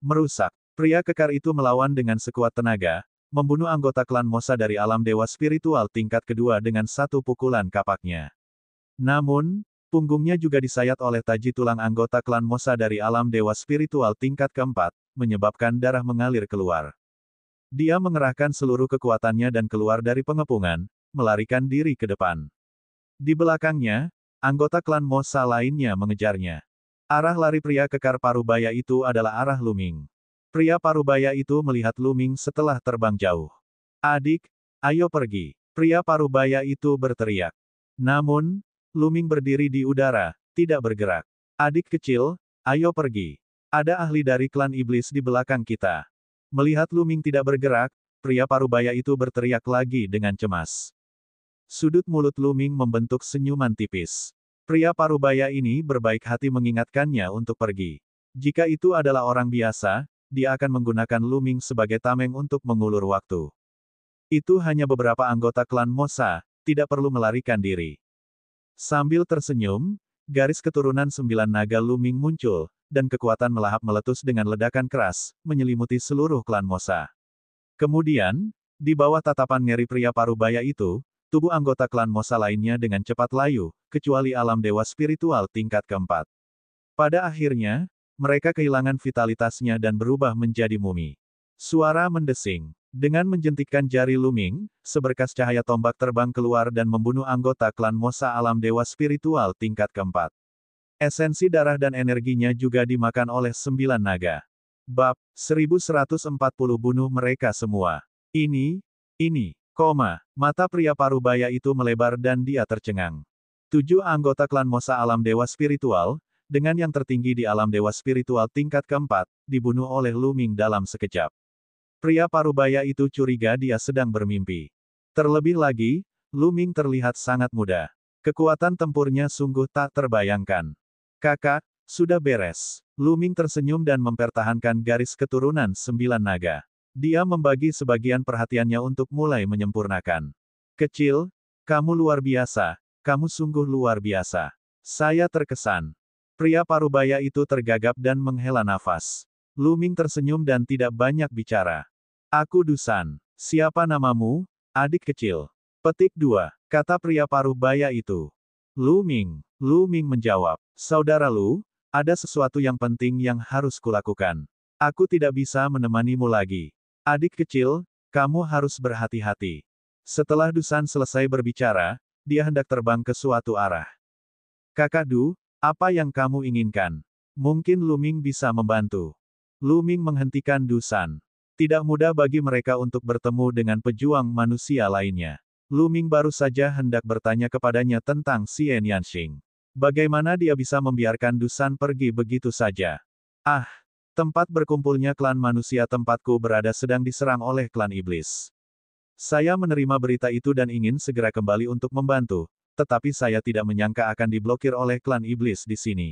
Merusak. Pria kekar itu melawan dengan sekuat tenaga, membunuh anggota klan Mosa dari alam dewa spiritual tingkat kedua dengan 1 pukulan kapaknya. Namun, punggungnya juga disayat oleh taji tulang anggota klan Mosa dari alam dewa spiritual tingkat keempat, menyebabkan darah mengalir keluar. Dia mengerahkan seluruh kekuatannya dan keluar dari pengepungan, melarikan diri ke depan. Di belakangnya, anggota klan Mosa lainnya mengejarnya. Arah lari pria kekar parubaya itu adalah arah Lu Ming. Pria parubaya itu melihat Lu Ming setelah terbang jauh. "Adik, ayo pergi!" Pria parubaya itu berteriak. Namun, Lu Ming berdiri di udara, tidak bergerak. "Adik kecil, ayo pergi. Ada ahli dari klan iblis di belakang kita." Melihat Lu Ming tidak bergerak, pria parubaya itu berteriak lagi dengan cemas. Sudut mulut Lu Ming membentuk senyuman tipis. Pria parubaya ini berbaik hati mengingatkannya untuk pergi. Jika itu adalah orang biasa, dia akan menggunakan Lu Ming sebagai tameng untuk mengulur waktu. Itu hanya beberapa anggota klan Mosa, tidak perlu melarikan diri. Sambil tersenyum, garis keturunan 9 naga Lu Ming muncul, dan kekuatan melahap meletus dengan ledakan keras, menyelimuti seluruh klan Mosa. Kemudian, di bawah tatapan ngeri pria parubaya itu, tubuh anggota klan Mosa lainnya dengan cepat layu, kecuali alam dewa spiritual tingkat keempat. Pada akhirnya, mereka kehilangan vitalitasnya dan berubah menjadi mumi. Suara mendesing. Dengan menjentikkan jari Lu Ming, seberkas cahaya tombak terbang keluar dan membunuh anggota klan Mosa alam dewa spiritual tingkat keempat. Esensi darah dan energinya juga dimakan oleh 9 naga. Bab 1140 bunuh mereka semua. Ini, mata pria parubaya itu melebar dan dia tercengang. 7 anggota klan Mosa alam dewa spiritual, dengan yang tertinggi di alam dewa spiritual tingkat keempat, dibunuh oleh Lu Ming dalam sekejap. Pria parubaya itu curiga dia sedang bermimpi. Terlebih lagi, Lu Ming terlihat sangat muda. Kekuatan tempurnya sungguh tak terbayangkan. Kakak, sudah beres. Lu Ming tersenyum dan mempertahankan garis keturunan 9 naga. Dia membagi sebagian perhatiannya untuk mulai menyempurnakan. Kecil, kamu luar biasa, kamu sungguh luar biasa. Saya terkesan. Pria parubaya itu tergagap dan menghela nafas. Lu Ming tersenyum dan tidak banyak bicara. Aku Dusan. Siapa namamu, adik kecil? Petik 2. Kata pria parubaya itu. Lu Ming menjawab. Saudara Lu, ada sesuatu yang penting yang harus kulakukan. Aku tidak bisa menemanimu lagi. Adik kecil, kamu harus berhati-hati. Setelah Dusan selesai berbicara, dia hendak terbang ke suatu arah. Kakak Du, apa yang kamu inginkan? Mungkin Lu Ming bisa membantu. Lu Ming menghentikan Dusan. Tidak mudah bagi mereka untuk bertemu dengan pejuang manusia lainnya. Lu Ming baru saja hendak bertanya kepadanya tentang Xian Yanxing. Bagaimana dia bisa membiarkan Dusan pergi begitu saja? Ah, tempat berkumpulnya klan manusia tempatku berada sedang diserang oleh klan iblis. Saya menerima berita itu dan ingin segera kembali untuk membantu, tetapi saya tidak menyangka akan diblokir oleh klan iblis di sini.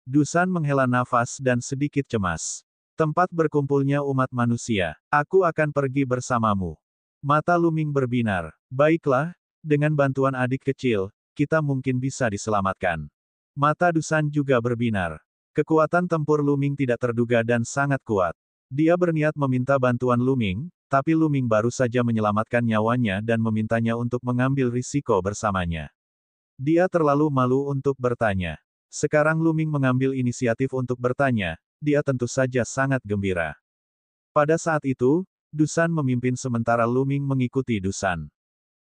Dusan menghela nafas dan sedikit cemas. Tempat berkumpulnya umat manusia. Aku akan pergi bersamamu. Mata Lu Ming berbinar. Baiklah, dengan bantuan adik kecil, kita mungkin bisa diselamatkan. Mata Dusan juga berbinar. Kekuatan tempur Lu Ming tidak terduga dan sangat kuat. Dia berniat meminta bantuan Lu Ming, tapi Lu Ming baru saja menyelamatkan nyawanya dan memintanya untuk mengambil risiko bersamanya. Dia terlalu malu untuk bertanya. Sekarang Lu Ming mengambil inisiatif untuk bertanya, dia tentu saja sangat gembira. Pada saat itu, Dusan memimpin sementara Lu Ming mengikuti Dusan.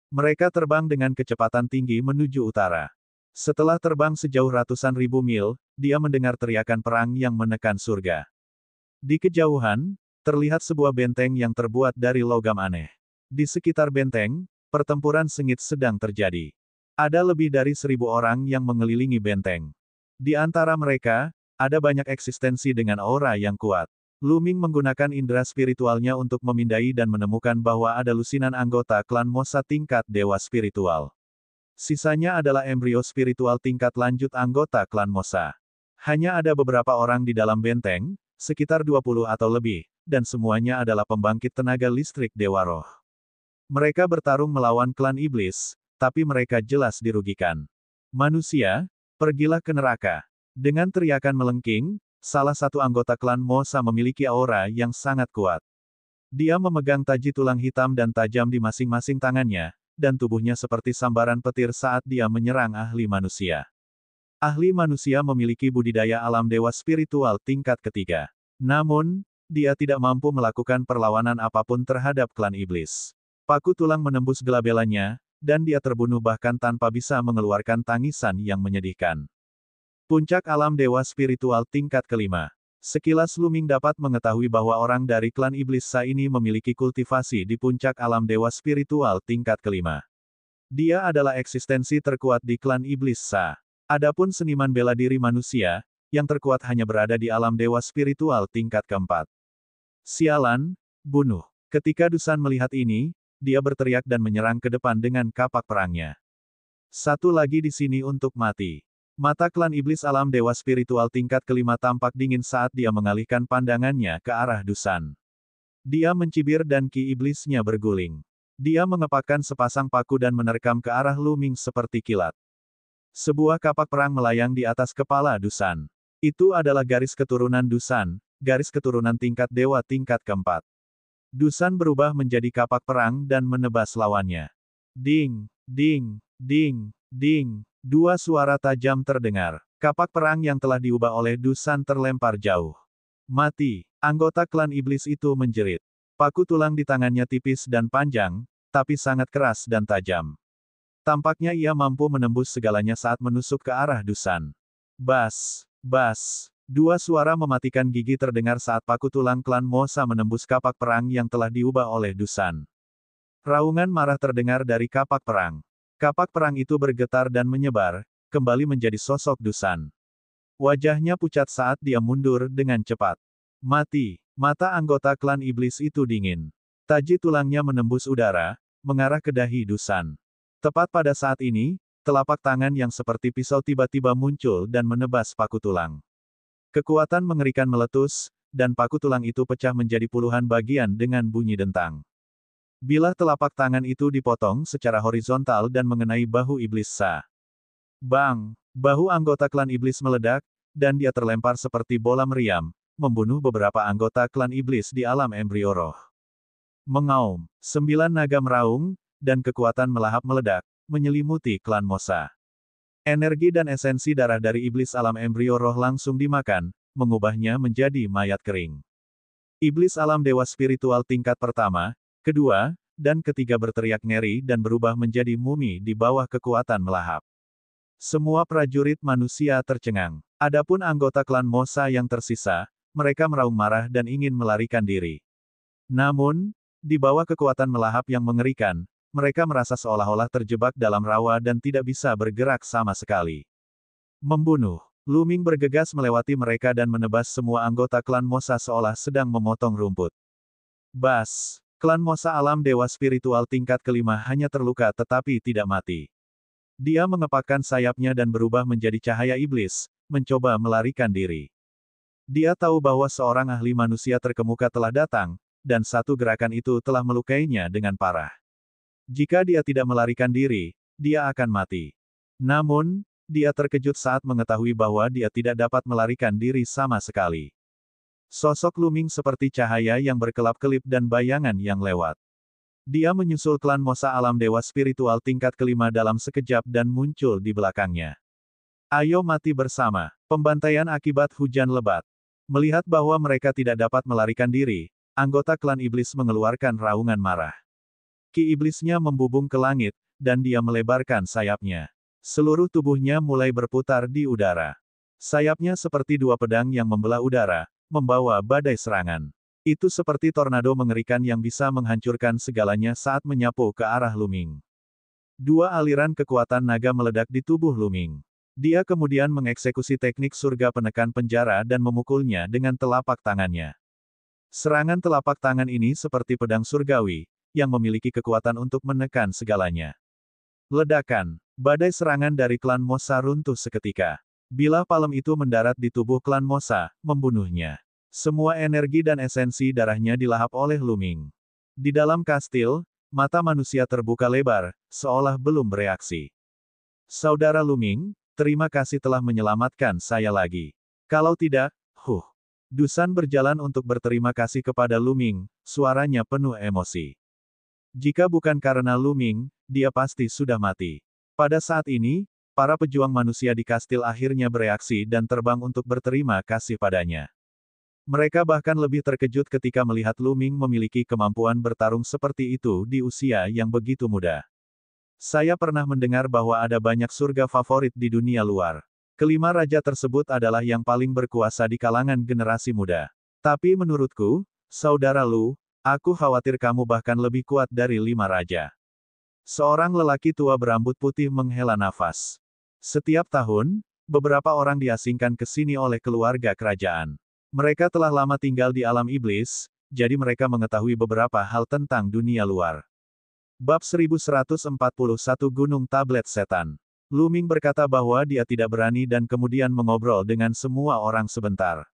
Mereka terbang dengan kecepatan tinggi menuju utara. Setelah terbang sejauh ratusan ribu mil, dia mendengar teriakan perang yang menekan surga. Di kejauhan, terlihat sebuah benteng yang terbuat dari logam aneh. Di sekitar benteng, pertempuran sengit sedang terjadi. Ada lebih dari 1000 orang yang mengelilingi benteng. Di antara mereka, ada banyak eksistensi dengan aura yang kuat. Lu Ming menggunakan indera spiritualnya untuk memindai dan menemukan bahwa ada lusinan anggota klan Mosa tingkat dewa spiritual. Sisanya adalah embrio spiritual tingkat lanjut anggota klan Mosa. Hanya ada beberapa orang di dalam benteng, sekitar 20 atau lebih, dan semuanya adalah pembangkit tenaga listrik Dewa Roh. Mereka bertarung melawan klan iblis, tapi mereka jelas dirugikan. Manusia, pergilah ke neraka. Dengan teriakan melengking, salah satu anggota klan Mosa memiliki aura yang sangat kuat. Dia memegang taji tulang hitam dan tajam di masing-masing tangannya, dan tubuhnya seperti sambaran petir saat dia menyerang ahli manusia. Ahli manusia memiliki budidaya alam dewa spiritual tingkat ketiga. Namun, dia tidak mampu melakukan perlawanan apapun terhadap klan iblis. Paku tulang menembus gelabelanya, dan dia terbunuh bahkan tanpa bisa mengeluarkan tangisan yang menyedihkan. Puncak alam dewa spiritual tingkat kelima. Sekilas Lu Ming dapat mengetahui bahwa orang dari klan iblis Sa ini memiliki kultivasi di puncak alam dewa spiritual tingkat kelima. Dia adalah eksistensi terkuat di klan iblis Sa. Adapun seniman bela diri manusia, yang terkuat hanya berada di alam dewa spiritual tingkat keempat. Sialan, bunuh. Ketika Dusan melihat ini, dia berteriak dan menyerang ke depan dengan kapak perangnya. Satu lagi di sini untuk mati. Mata klan iblis alam dewa spiritual tingkat kelima tampak dingin saat dia mengalihkan pandangannya ke arah Dusan. Dia mencibir dan ki iblisnya berguling. Dia mengepakkan sepasang paku dan menerkam ke arah Lu Ming seperti kilat. Sebuah kapak perang melayang di atas kepala Dusan. Itu adalah garis keturunan Dusan, garis keturunan tingkat dewa tingkat keempat. Dusan berubah menjadi kapak perang dan menebas lawannya. Ding, ding, ding, ding. Dua suara tajam terdengar. Kapak perang yang telah diubah oleh Dusan terlempar jauh. Mati. Anggota klan iblis itu menjerit. Paku tulang di tangannya tipis dan panjang, tapi sangat keras dan tajam. Tampaknya ia mampu menembus segalanya saat menusuk ke arah Dusan. Bas, bas. Dua suara mematikan gigi terdengar saat paku tulang klan Mosa menembus kapak perang yang telah diubah oleh Dusan. Raungan marah terdengar dari kapak perang. Kapak perang itu bergetar dan menyebar, kembali menjadi sosok Dusan. Wajahnya pucat saat dia mundur dengan cepat. Mati. Mata anggota klan iblis itu dingin. Taji tulangnya menembus udara, mengarah ke dahi Dusan. Tepat pada saat ini, telapak tangan yang seperti pisau tiba-tiba muncul dan menebas paku tulang. Kekuatan mengerikan meletus, dan paku tulang itu pecah menjadi puluhan bagian dengan bunyi dentang. Bilah telapak tangan itu dipotong secara horizontal dan mengenai bahu iblis Sa. Bang! Bahu anggota klan iblis meledak, dan dia terlempar seperti bola meriam, membunuh beberapa anggota klan iblis di alam embrio roh. Mengaum, 9 naga meraung, dan kekuatan melahap meledak, menyelimuti klan Mosa. Energi dan esensi darah dari iblis alam embrio roh langsung dimakan, mengubahnya menjadi mayat kering. Iblis alam dewa spiritual tingkat pertama, kedua, dan ketiga berteriak ngeri dan berubah menjadi mumi di bawah kekuatan melahap. Semua prajurit manusia tercengang. Adapun anggota klan Mosa yang tersisa, mereka meraung marah dan ingin melarikan diri. Namun, di bawah kekuatan melahap yang mengerikan, mereka merasa seolah-olah terjebak dalam rawa dan tidak bisa bergerak sama sekali. Membunuh. Luming bergegas melewati mereka dan menebas semua anggota klan Mosa seolah sedang memotong rumput. Bas. Klan Mosa alam dewa spiritual tingkat kelima hanya terluka tetapi tidak mati. Dia mengepakkan sayapnya dan berubah menjadi cahaya iblis, mencoba melarikan diri. Dia tahu bahwa seorang ahli manusia terkemuka telah datang, dan satu gerakan itu telah melukainya dengan parah. Jika dia tidak melarikan diri, dia akan mati. Namun, dia terkejut saat mengetahui bahwa dia tidak dapat melarikan diri sama sekali. Sosok Luming seperti cahaya yang berkelap-kelip dan bayangan yang lewat. Dia menyusul klan Mosa alam dewa spiritual tingkat kelima dalam sekejap dan muncul di belakangnya. Ayo mati bersama. Pembantaian akibat hujan lebat. Melihat bahwa mereka tidak dapat melarikan diri, anggota klan iblis mengeluarkan raungan marah. Ki iblisnya membubung ke langit, dan dia melebarkan sayapnya. Seluruh tubuhnya mulai berputar di udara. Sayapnya seperti dua pedang yang membelah udara, membawa badai serangan. Itu seperti tornado mengerikan yang bisa menghancurkan segalanya saat menyapu ke arah Luming. Dua aliran kekuatan naga meledak di tubuh Luming. Dia kemudian mengeksekusi teknik surga penekan penjara dan memukulnya dengan telapak tangannya. Serangan telapak tangan ini seperti pedang surgawi, yang memiliki kekuatan untuk menekan segalanya. Ledakan. Badai serangan dari klan Mosa runtuh seketika. Bilah palem itu mendarat di tubuh klan Mosa, membunuhnya. Semua energi dan esensi darahnya dilahap oleh Luming. Di dalam kastil, mata manusia terbuka lebar, seolah belum bereaksi. Saudara Luming, terima kasih telah menyelamatkan saya lagi. Kalau tidak, Dusan berjalan untuk berterima kasih kepada Luming, suaranya penuh emosi. Jika bukan karena Luming, dia pasti sudah mati. Pada saat ini, para pejuang manusia di kastil akhirnya bereaksi dan terbang untuk berterima kasih padanya. Mereka bahkan lebih terkejut ketika melihat Luming memiliki kemampuan bertarung seperti itu di usia yang begitu muda. Saya pernah mendengar bahwa ada banyak surga favorit di dunia luar. Kelima raja tersebut adalah yang paling berkuasa di kalangan generasi muda. Tapi menurutku, saudara Lu, aku khawatir kamu bahkan lebih kuat dari 5 raja. Seorang lelaki tua berambut putih menghela nafas. Setiap tahun, beberapa orang diasingkan ke sini oleh keluarga kerajaan. Mereka telah lama tinggal di alam iblis, jadi mereka mengetahui beberapa hal tentang dunia luar. Bab 1141 Gunung Tablet Setan. Luming berkata bahwa dia tidak berani dan kemudian mengobrol dengan semua orang sebentar.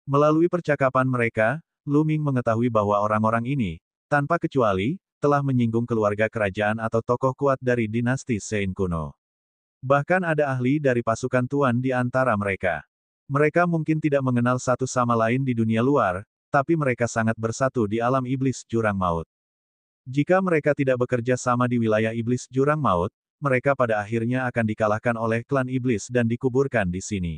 Melalui percakapan mereka, Luming mengetahui bahwa orang-orang ini, tanpa kecuali, telah menyinggung keluarga kerajaan atau tokoh kuat dari dinasti Sein kuno. Bahkan ada ahli dari pasukan Tuan di antara mereka. Mereka mungkin tidak mengenal satu sama lain di dunia luar, tapi mereka sangat bersatu di alam iblis jurang maut. Jika mereka tidak bekerja sama di wilayah iblis jurang maut, mereka pada akhirnya akan dikalahkan oleh klan iblis dan dikuburkan di sini.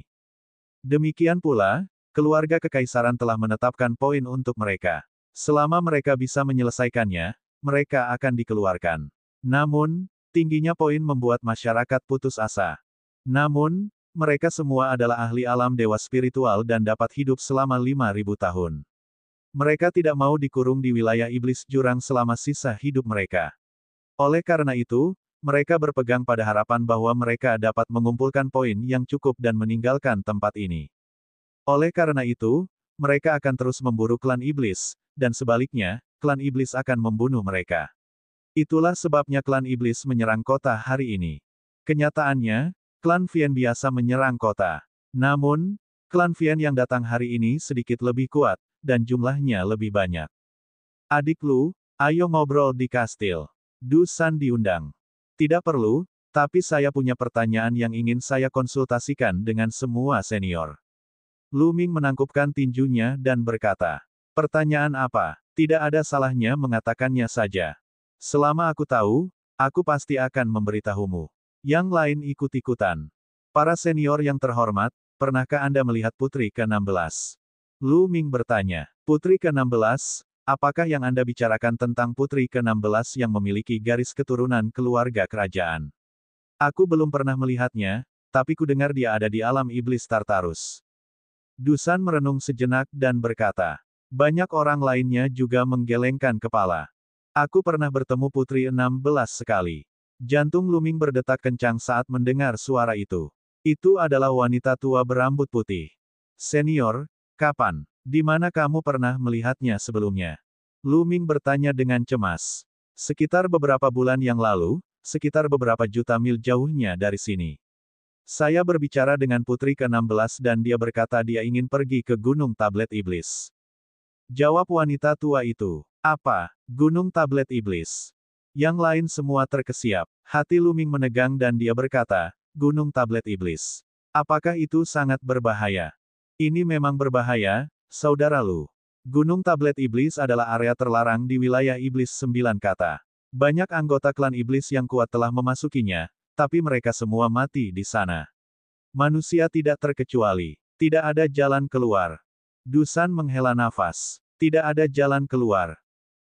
Demikian pula, keluarga kekaisaran telah menetapkan poin untuk mereka. Selama mereka bisa menyelesaikannya, mereka akan dikeluarkan. Namun, tingginya poin membuat masyarakat putus asa. Namun, Mereka semua adalah ahli alam dewa spiritual dan dapat hidup selama 5.000 tahun. Mereka tidak mau dikurung di wilayah iblis jurang selama sisa hidup mereka. Oleh karena itu, mereka berpegang pada harapan bahwa mereka dapat mengumpulkan poin yang cukup dan meninggalkan tempat ini. Oleh karena itu, mereka akan terus memburu klan iblis, dan sebaliknya, klan iblis akan membunuh mereka. Itulah sebabnya klan iblis menyerang kota hari ini. Kenyataannya, klan Vien biasa menyerang kota. Namun, klan Vien yang datang hari ini sedikit lebih kuat, dan jumlahnya lebih banyak. Adik Lu, ayo ngobrol di kastil. Dusan diundang. Tidak perlu, tapi saya punya pertanyaan yang ingin saya konsultasikan dengan semua senior. Lu Ming menangkupkan tinjunya dan berkata, pertanyaan apa? Tidak ada salahnya mengatakannya saja. Selama aku tahu, aku pasti akan memberitahumu. Yang lain ikut-ikutan. Para senior yang terhormat, pernahkah Anda melihat putri ke-16? Lu Ming bertanya, putri ke-16? Apakah yang Anda bicarakan tentang putri ke-16 yang memiliki garis keturunan keluarga kerajaan? Aku belum pernah melihatnya, tapi ku dengar dia ada di alam iblis Tartarus. Dusan merenung sejenak dan berkata, banyak orang lainnya juga menggelengkan kepala. Aku pernah bertemu putri 16 sekali. Jantung Lu Ming berdetak kencang saat mendengar suara itu. Itu adalah wanita tua berambut putih. Senior, kapan? Di mana kamu pernah melihatnya sebelumnya? Lu Ming bertanya dengan cemas. Sekitar beberapa bulan yang lalu, sekitar beberapa juta mil jauhnya dari sini. Saya berbicara dengan putri ke-16 dan dia berkata dia ingin pergi ke Gunung Tablet Iblis. Jawab wanita tua itu. Apa? Gunung Tablet Iblis. Yang lain semua terkesiap. Hati Lu Ming menegang dan dia berkata, Gunung Tablet Iblis. Apakah itu sangat berbahaya? Ini memang berbahaya, saudara Lu. Gunung Tablet Iblis adalah area terlarang di wilayah Iblis 9 kata. Banyak anggota klan Iblis yang kuat telah memasukinya, tapi mereka semua mati di sana. Manusia tidak terkecuali. Tidak ada jalan keluar. Dusan menghela nafas. Tidak ada jalan keluar.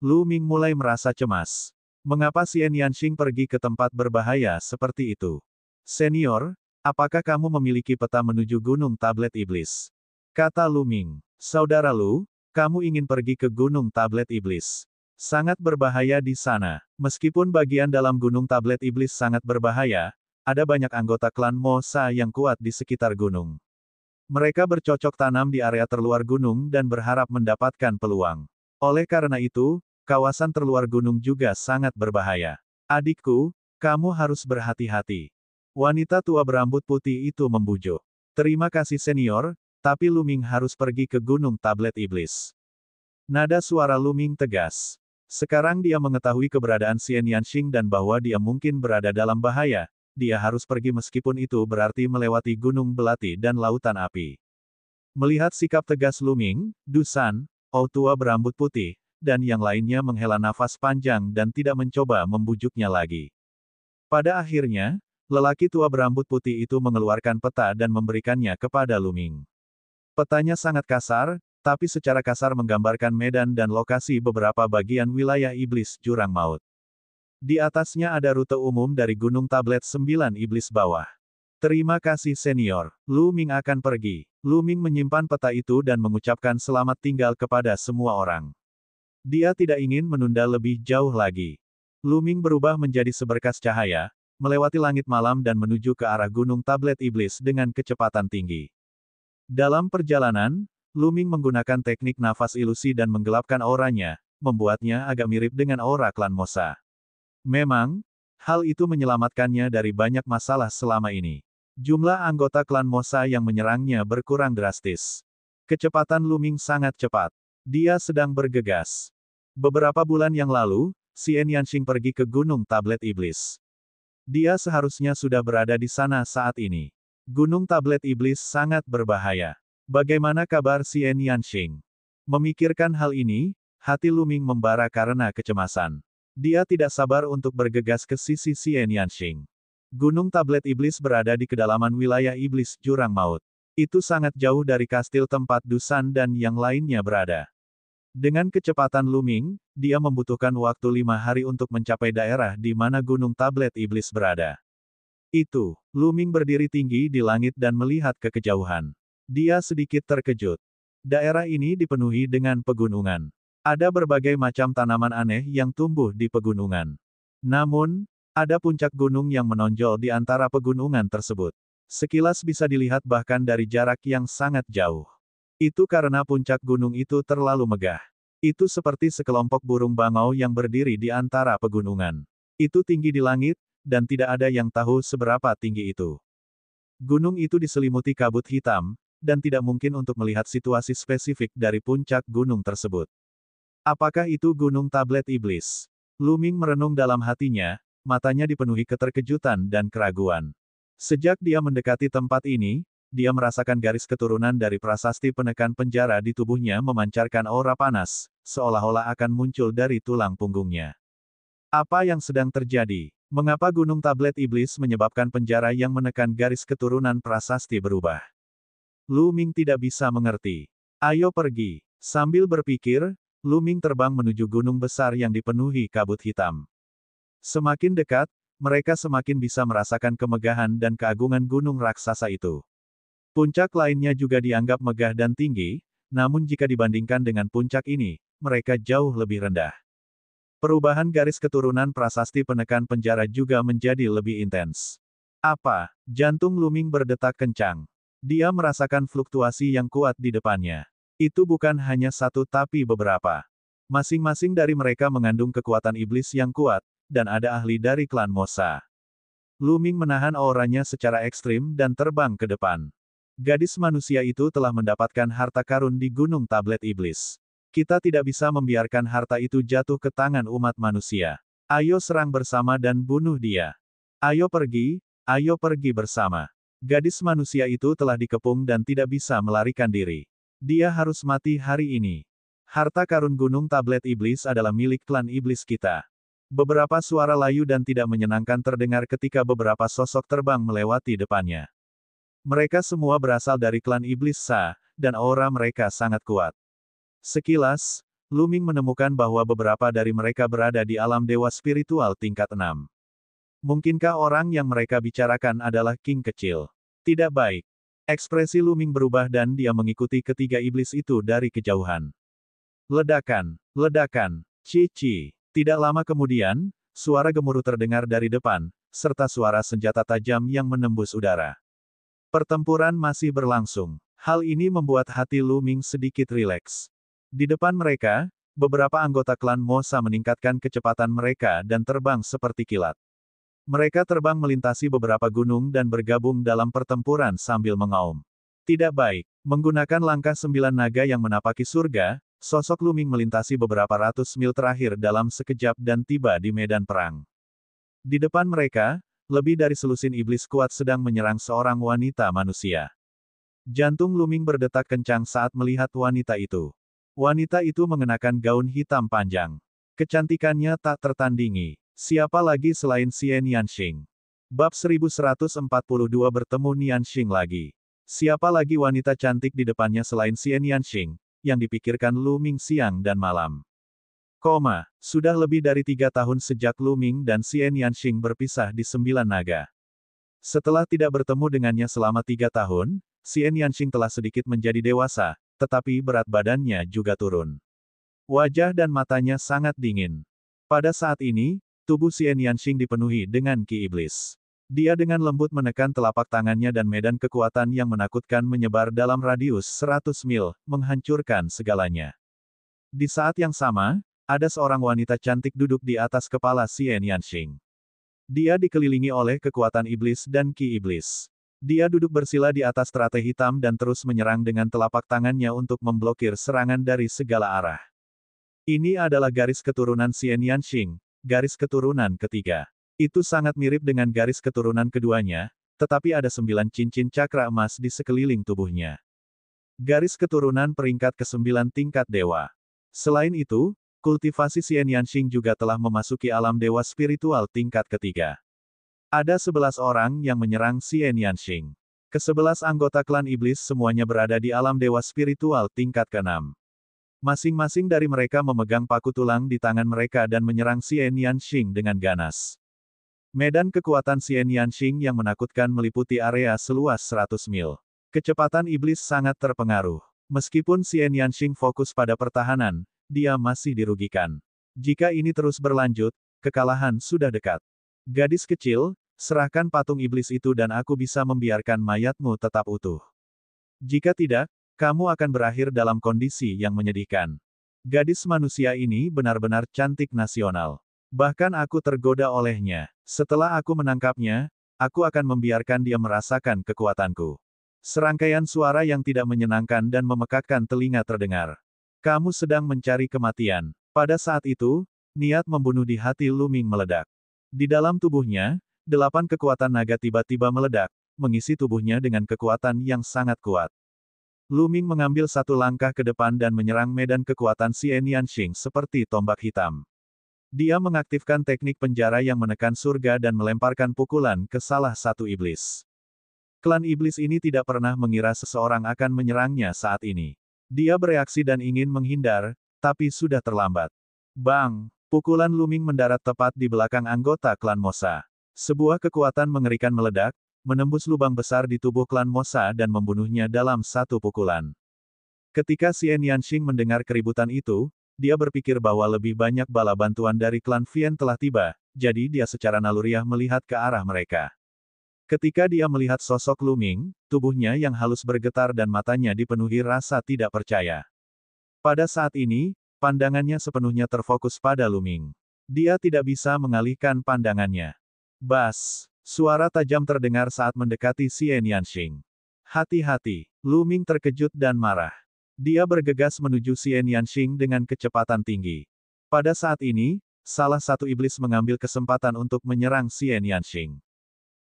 Lu Ming mulai merasa cemas. Mengapa Xian Yanxing pergi ke tempat berbahaya seperti itu? Senior, apakah kamu memiliki peta menuju Gunung Tablet Iblis? Kata Lu Ming. Saudara Lu, kamu ingin pergi ke Gunung Tablet Iblis. Sangat berbahaya di sana. Meskipun bagian dalam Gunung Tablet Iblis sangat berbahaya, ada banyak anggota klan Mo Sa yang kuat di sekitar gunung. Mereka bercocok tanam di area terluar gunung dan berharap mendapatkan peluang. Oleh karena itu, kawasan terluar gunung juga sangat berbahaya. Adikku, kamu harus berhati-hati. Wanita tua berambut putih itu membujuk. Terima kasih senior, tapi Lu Ming harus pergi ke Gunung Tablet Iblis. Nada suara Lu Ming tegas. Sekarang dia mengetahui keberadaan Xian Yanxing dan bahwa dia mungkin berada dalam bahaya. Dia harus pergi meskipun itu berarti melewati gunung belati dan lautan api. Melihat sikap tegas Lu Ming, Dusan, Oh tua berambut putih, dan yang lainnya menghela nafas panjang dan tidak mencoba membujuknya lagi. Pada akhirnya, lelaki tua berambut putih itu mengeluarkan peta dan memberikannya kepada Lu Ming. Petanya sangat kasar, tapi secara kasar menggambarkan medan dan lokasi beberapa bagian wilayah iblis jurang maut. Di atasnya ada rute umum dari Gunung Tablet 9 Iblis Bawah. Terima kasih senior. Lu Ming akan pergi. Lu Ming menyimpan peta itu dan mengucapkan selamat tinggal kepada semua orang. Dia tidak ingin menunda lebih jauh lagi. Lu Ming berubah menjadi seberkas cahaya, melewati langit malam dan menuju ke arah Gunung Tablet Iblis dengan kecepatan tinggi. Dalam perjalanan, Lu Ming menggunakan teknik nafas ilusi dan menggelapkan auranya, membuatnya agak mirip dengan aura klan Mo Sa. Memang, hal itu menyelamatkannya dari banyak masalah selama ini. Jumlah anggota klan Mo Sa yang menyerangnya berkurang drastis. Kecepatan Lu Ming sangat cepat. Dia sedang bergegas. Beberapa bulan yang lalu, Xian Yanxing pergi ke Gunung Tablet Iblis. Dia seharusnya sudah berada di sana saat ini. Gunung Tablet Iblis sangat berbahaya. Bagaimana kabar Xian Yanxing? Memikirkan hal ini, hati Lu Ming membara karena kecemasan. Dia tidak sabar untuk bergegas ke sisi Xian Yanxing. Gunung Tablet Iblis berada di kedalaman wilayah iblis jurang maut. Itu sangat jauh dari kastil tempat Dusan dan yang lainnya berada. Dengan kecepatan Lu Ming, dia membutuhkan waktu 5 hari untuk mencapai daerah di mana Gunung Tablet Iblis berada. Itu, Lu Ming berdiri tinggi di langit dan melihat ke kejauhan. Dia sedikit terkejut. Daerah ini dipenuhi dengan pegunungan. Ada berbagai macam tanaman aneh yang tumbuh di pegunungan. Namun, ada puncak gunung yang menonjol di antara pegunungan tersebut. Sekilas bisa dilihat bahkan dari jarak yang sangat jauh. Itu karena puncak gunung itu terlalu megah. Itu seperti sekelompok burung bangau yang berdiri di antara pegunungan. Itu tinggi di langit, dan tidak ada yang tahu seberapa tinggi itu. Gunung itu diselimuti kabut hitam, dan tidak mungkin untuk melihat situasi spesifik dari puncak gunung tersebut. Apakah itu Gunung Tablet Iblis? Lu Ming merenung dalam hatinya, matanya dipenuhi keterkejutan dan keraguan. Sejak dia mendekati tempat ini, dia merasakan garis keturunan dari prasasti penekan penjara di tubuhnya memancarkan aura panas, seolah-olah akan muncul dari tulang punggungnya. Apa yang sedang terjadi? Mengapa Gunung Tablet Iblis menyebabkan penjara yang menekan garis keturunan prasasti berubah? Lu Ming tidak bisa mengerti. Ayo pergi. Sambil berpikir, Lu Ming terbang menuju gunung besar yang dipenuhi kabut hitam. Semakin dekat, mereka semakin bisa merasakan kemegahan dan keagungan gunung raksasa itu. Puncak lainnya juga dianggap megah dan tinggi, namun jika dibandingkan dengan puncak ini, mereka jauh lebih rendah. Perubahan garis keturunan prasasti penekan penjara juga menjadi lebih intens. Apa? Jantung Lu Ming berdetak kencang. Dia merasakan fluktuasi yang kuat di depannya. Itu bukan hanya satu tapi beberapa. Masing-masing dari mereka mengandung kekuatan iblis yang kuat, dan ada ahli dari klan Mosa. Lu Ming menahan auranya secara ekstrim dan terbang ke depan. Gadis manusia itu telah mendapatkan harta karun di Gunung Tablet Iblis. Kita tidak bisa membiarkan harta itu jatuh ke tangan umat manusia. Ayo serang bersama dan bunuh dia. Ayo pergi bersama. Gadis manusia itu telah dikepung dan tidak bisa melarikan diri. Dia harus mati hari ini. Harta karun Gunung Tablet Iblis adalah milik klan iblis kita. Beberapa suara layu dan tidak menyenangkan terdengar ketika beberapa sosok terbang melewati depannya. Mereka semua berasal dari klan iblis Sa, dan aura mereka sangat kuat. Sekilas, Lu Ming menemukan bahwa beberapa dari mereka berada di alam dewa spiritual tingkat 6. Mungkinkah orang yang mereka bicarakan adalah King kecil? Tidak baik. Ekspresi Lu Ming berubah dan dia mengikuti ketiga iblis itu dari kejauhan. Ledakan, ledakan, cici. Tidak lama kemudian, suara gemuruh terdengar dari depan, serta suara senjata tajam yang menembus udara. Pertempuran masih berlangsung. Hal ini membuat hati Lu Ming sedikit rileks. Di depan mereka, beberapa anggota klan Mosa meningkatkan kecepatan mereka dan terbang seperti kilat. Mereka terbang melintasi beberapa gunung dan bergabung dalam pertempuran sambil mengaum. Tidak baik. Menggunakan langkah 9 naga yang menapaki surga, sosok Lu Ming melintasi beberapa ratus mil terakhir dalam sekejap dan tiba di medan perang. Di depan mereka, lebih dari selusin iblis kuat sedang menyerang seorang wanita manusia. Jantung Lu Ming berdetak kencang saat melihat wanita itu. Wanita itu mengenakan gaun hitam panjang. Kecantikannya tak tertandingi. Siapa lagi selain Xie Nianxing? Bab 1142 bertemu Nianxing lagi. Siapa lagi wanita cantik di depannya selain Xie Nianxing, yang dipikirkan Lu Ming siang dan malam. Sudah lebih dari 3 tahun sejak Lu Ming dan Xie Nianxing berpisah di 9 naga. Setelah tidak bertemu dengannya selama 3 tahun, Xie Nianxing telah sedikit menjadi dewasa, tetapi berat badannya juga turun. Wajah dan matanya sangat dingin. Pada saat ini, tubuh Xie Nianxing dipenuhi dengan ki iblis. Dia dengan lembut menekan telapak tangannya dan medan kekuatan yang menakutkan menyebar dalam radius 100 mil, menghancurkan segalanya. Di saat yang sama, ada seorang wanita cantik duduk di atas kepala Xie Nianxing. Dia dikelilingi oleh kekuatan iblis dan ki iblis. Dia duduk bersila di atas teratai hitam dan terus menyerang dengan telapak tangannya untuk memblokir serangan dari segala arah. Ini adalah garis keturunan Xie Nianxing, garis keturunan ketiga. Itu sangat mirip dengan garis keturunan keduanya, tetapi ada 9 cincin cakra emas di sekeliling tubuhnya. Garis keturunan peringkat ke-9 tingkat dewa. Selain itu, kultivasi Xie Nianxing juga telah memasuki alam dewa spiritual tingkat ketiga. Ada 11 orang yang menyerang Xie Nianxing. Ke-11 anggota klan iblis semuanya berada di alam dewa spiritual tingkat ke-6. Masing-masing dari mereka memegang paku tulang di tangan mereka dan menyerang Xie Nianxing dengan ganas. Medan kekuatan Xian Yanxing yang menakutkan meliputi area seluas 100 mil. Kecepatan iblis sangat terpengaruh. Meskipun Xian Yanxing fokus pada pertahanan, dia masih dirugikan. Jika ini terus berlanjut, kekalahan sudah dekat. Gadis kecil, serahkan patung iblis itu dan aku bisa membiarkan mayatmu tetap utuh. Jika tidak, kamu akan berakhir dalam kondisi yang menyedihkan. Gadis manusia ini benar-benar cantik nasional. Bahkan aku tergoda olehnya. Setelah aku menangkapnya, aku akan membiarkan dia merasakan kekuatanku. Serangkaian suara yang tidak menyenangkan dan memekakkan telinga terdengar. Kamu sedang mencari kematian. Pada saat itu, niat membunuh di hati Lu Ming meledak. Di dalam tubuhnya, 8 kekuatan naga tiba-tiba meledak, mengisi tubuhnya dengan kekuatan yang sangat kuat. Lu Ming mengambil satu langkah ke depan dan menyerang medan kekuatan Xian Yanxing seperti tombak hitam. Dia mengaktifkan teknik penjara yang menekan surga dan melemparkan pukulan ke salah satu iblis. Klan iblis ini tidak pernah mengira seseorang akan menyerangnya saat ini. Dia bereaksi dan ingin menghindar, tapi sudah terlambat. Bang! Pukulan Lu Ming mendarat tepat di belakang anggota klan Mosa. Sebuah kekuatan mengerikan meledak, menembus lubang besar di tubuh klan Mosa dan membunuhnya dalam satu pukulan. Ketika Xian Yanxing mendengar keributan itu, dia berpikir bahwa lebih banyak bala bantuan dari klan Vian telah tiba, jadi dia secara naluriah melihat ke arah mereka. Ketika dia melihat sosok Lu Ming, tubuhnya yang halus bergetar dan matanya dipenuhi rasa tidak percaya. Pada saat ini, pandangannya sepenuhnya terfokus pada Lu Ming. Dia tidak bisa mengalihkan pandangannya. Bas! Suara tajam terdengar saat mendekati Xian Yanxing. Hati-hati! Lu Ming terkejut dan marah. Dia bergegas menuju Xian Yanxing dengan kecepatan tinggi. Pada saat ini, salah satu iblis mengambil kesempatan untuk menyerang Xian Yanxing.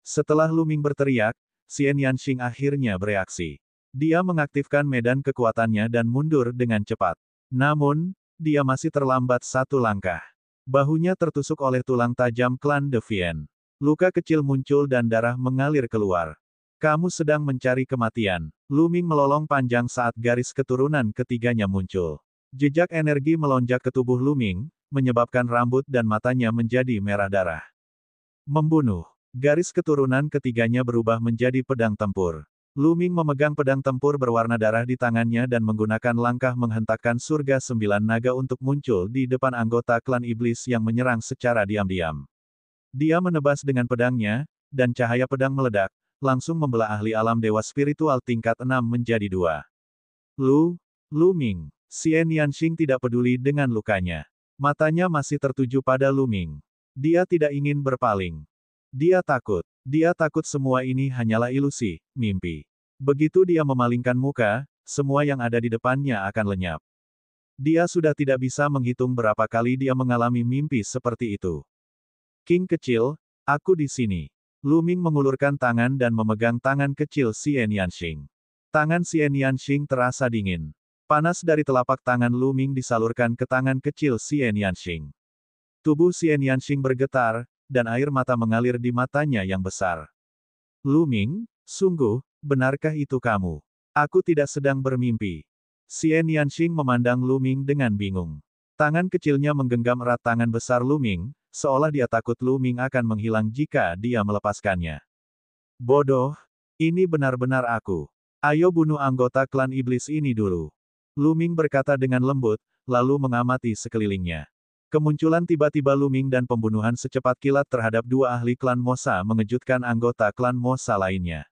Setelah Lu Ming berteriak, Xian Yanxing akhirnya bereaksi. Dia mengaktifkan medan kekuatannya dan mundur dengan cepat. Namun, dia masih terlambat satu langkah. Bahunya tertusuk oleh tulang tajam klan De Vian. Luka kecil muncul dan darah mengalir keluar. Kamu sedang mencari kematian. Lu Ming melolong panjang saat garis keturunan ketiganya muncul. Jejak energi melonjak ke tubuh Lu Ming, menyebabkan rambut dan matanya menjadi merah darah. Membunuh. Garis keturunan ketiganya berubah menjadi pedang tempur. Lu Ming memegang pedang tempur berwarna darah di tangannya dan menggunakan langkah menghentakkan surga 9 naga untuk muncul di depan anggota klan iblis yang menyerang secara diam-diam. Dia menebas dengan pedangnya, dan cahaya pedang meledak, langsung membelah ahli alam dewa spiritual tingkat 6 menjadi 2. Lu Ming. Xian Yanxing tidak peduli dengan lukanya. Matanya masih tertuju pada Lu Ming. Dia tidak ingin berpaling. Dia takut. Dia takut semua ini hanyalah ilusi, mimpi. Begitu dia memalingkan muka, semua yang ada di depannya akan lenyap. Dia sudah tidak bisa menghitung berapa kali dia mengalami mimpi seperti itu. King kecil, aku di sini. Lu Ming mengulurkan tangan dan memegang tangan kecil Xian Yanxing. Tangan Xian Yanxing terasa dingin. Panas dari telapak tangan Lu Ming disalurkan ke tangan kecil Xian Yanxing. Tubuh Xian Yanxing bergetar, dan air mata mengalir di matanya yang besar. Lu Ming, sungguh, benarkah itu kamu? Aku tidak sedang bermimpi. Xian Yanxing memandang Lu Ming dengan bingung. Tangan kecilnya menggenggam erat tangan besar Lu Ming, seolah dia takut Lu Ming akan menghilang jika dia melepaskannya. Bodoh, ini benar-benar aku. Ayo bunuh anggota klan iblis ini dulu. Lu Ming berkata dengan lembut, lalu mengamati sekelilingnya. Kemunculan tiba-tiba Lu Ming dan pembunuhan secepat kilat terhadap 2 ahli klan Mosa mengejutkan anggota klan Mosa lainnya.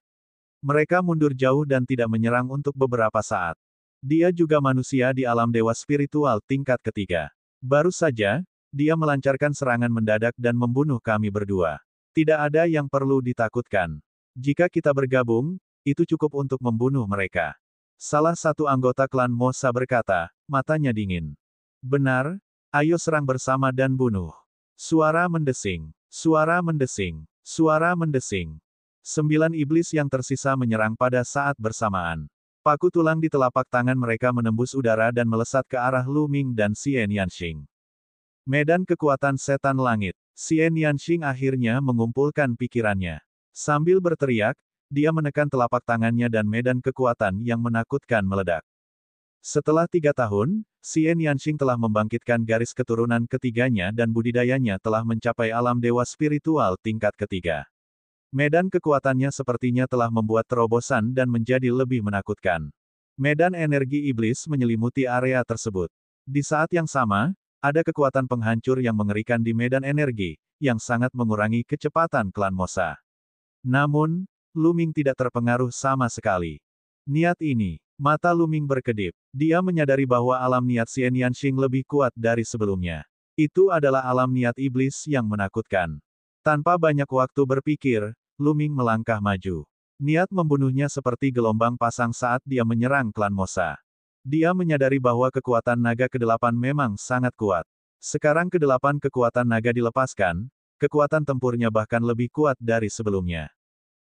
Mereka mundur jauh dan tidak menyerang untuk beberapa saat. Dia juga manusia di alam dewa spiritual tingkat ketiga. Baru saja, dia melancarkan serangan mendadak dan membunuh kami berdua. Tidak ada yang perlu ditakutkan. Jika kita bergabung, itu cukup untuk membunuh mereka. Salah satu anggota klan Mosa berkata, matanya dingin. Benar, ayo serang bersama dan bunuh. Suara mendesing. Suara mendesing. Suara mendesing. 9 iblis yang tersisa menyerang pada saat bersamaan. Paku tulang di telapak tangan mereka menembus udara dan melesat ke arah Lu Ming dan Xian Yanxing. Medan kekuatan setan langit. Xian Yanxing akhirnya mengumpulkan pikirannya. Sambil berteriak, dia menekan telapak tangannya dan medan kekuatan yang menakutkan meledak. Setelah 3 tahun, Xian Yanxing telah membangkitkan garis keturunan ketiganya dan budidayanya telah mencapai alam dewa spiritual tingkat ketiga. Medan kekuatannya sepertinya telah membuat terobosan dan menjadi lebih menakutkan. Medan energi iblis menyelimuti area tersebut. Di saat yang sama, ada kekuatan penghancur yang mengerikan di medan energi, yang sangat mengurangi kecepatan klan Mosa. Namun, Lu Ming tidak terpengaruh sama sekali. Niat ini, mata Lu Ming berkedip. Dia menyadari bahwa alam niat Xian Yanxing lebih kuat dari sebelumnya. Itu adalah alam niat iblis yang menakutkan. Tanpa banyak waktu berpikir, Lu Ming melangkah maju. Niat membunuhnya seperti gelombang pasang saat dia menyerang klan Mosa. Dia menyadari bahwa kekuatan naga ke-8 memang sangat kuat. Sekarang ke-8 kekuatan naga dilepaskan, kekuatan tempurnya bahkan lebih kuat dari sebelumnya.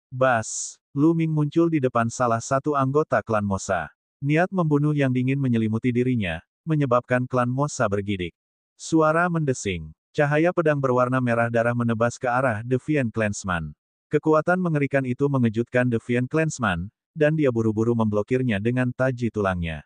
Bas! Lu Ming muncul di depan salah satu anggota klan Mosa. Niat membunuh yang dingin menyelimuti dirinya, menyebabkan klan Mosa bergidik. Suara mendesing. Cahaya pedang berwarna merah darah menebas ke arah Deviant Clansman. Kekuatan mengerikan itu mengejutkan Deviant Clansman, dan dia buru-buru memblokirnya dengan taji tulangnya.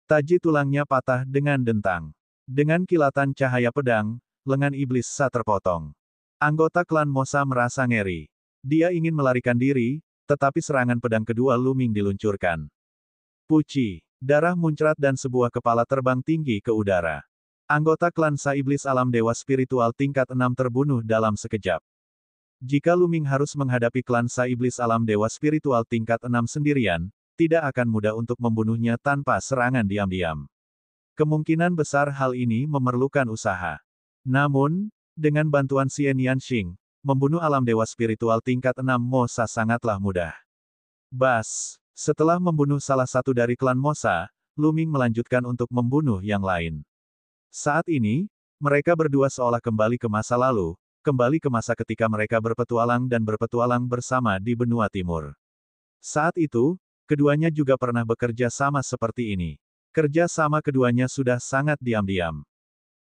Taji tulangnya patah dengan dentang. Dengan kilatan cahaya pedang, lengan iblis Sa terpotong. Anggota klan Mosa merasa ngeri. Dia ingin melarikan diri, tetapi serangan pedang kedua Lu Ming diluncurkan. Puci, darah muncrat dan sebuah kepala terbang tinggi ke udara. Anggota klan Sa Iblis Alam Dewa Spiritual tingkat 6 terbunuh dalam sekejap. Jika Lu Ming harus menghadapi klan Sa Iblis Alam Dewa Spiritual tingkat 6 sendirian, tidak akan mudah untuk membunuhnya tanpa serangan diam-diam. Kemungkinan besar hal ini memerlukan usaha. Namun, dengan bantuan Xian Yanxing, membunuh alam dewa spiritual tingkat 6 Mosa sangatlah mudah. Bas! Setelah membunuh salah satu dari klan Mosa, Lu Ming melanjutkan untuk membunuh yang lain. Saat ini, mereka berdua seolah kembali ke masa lalu, kembali ke masa ketika mereka berpetualang dan berpetualang bersama di benua timur. Saat itu, keduanya juga pernah bekerja sama seperti ini. Kerja sama keduanya sudah sangat diam-diam.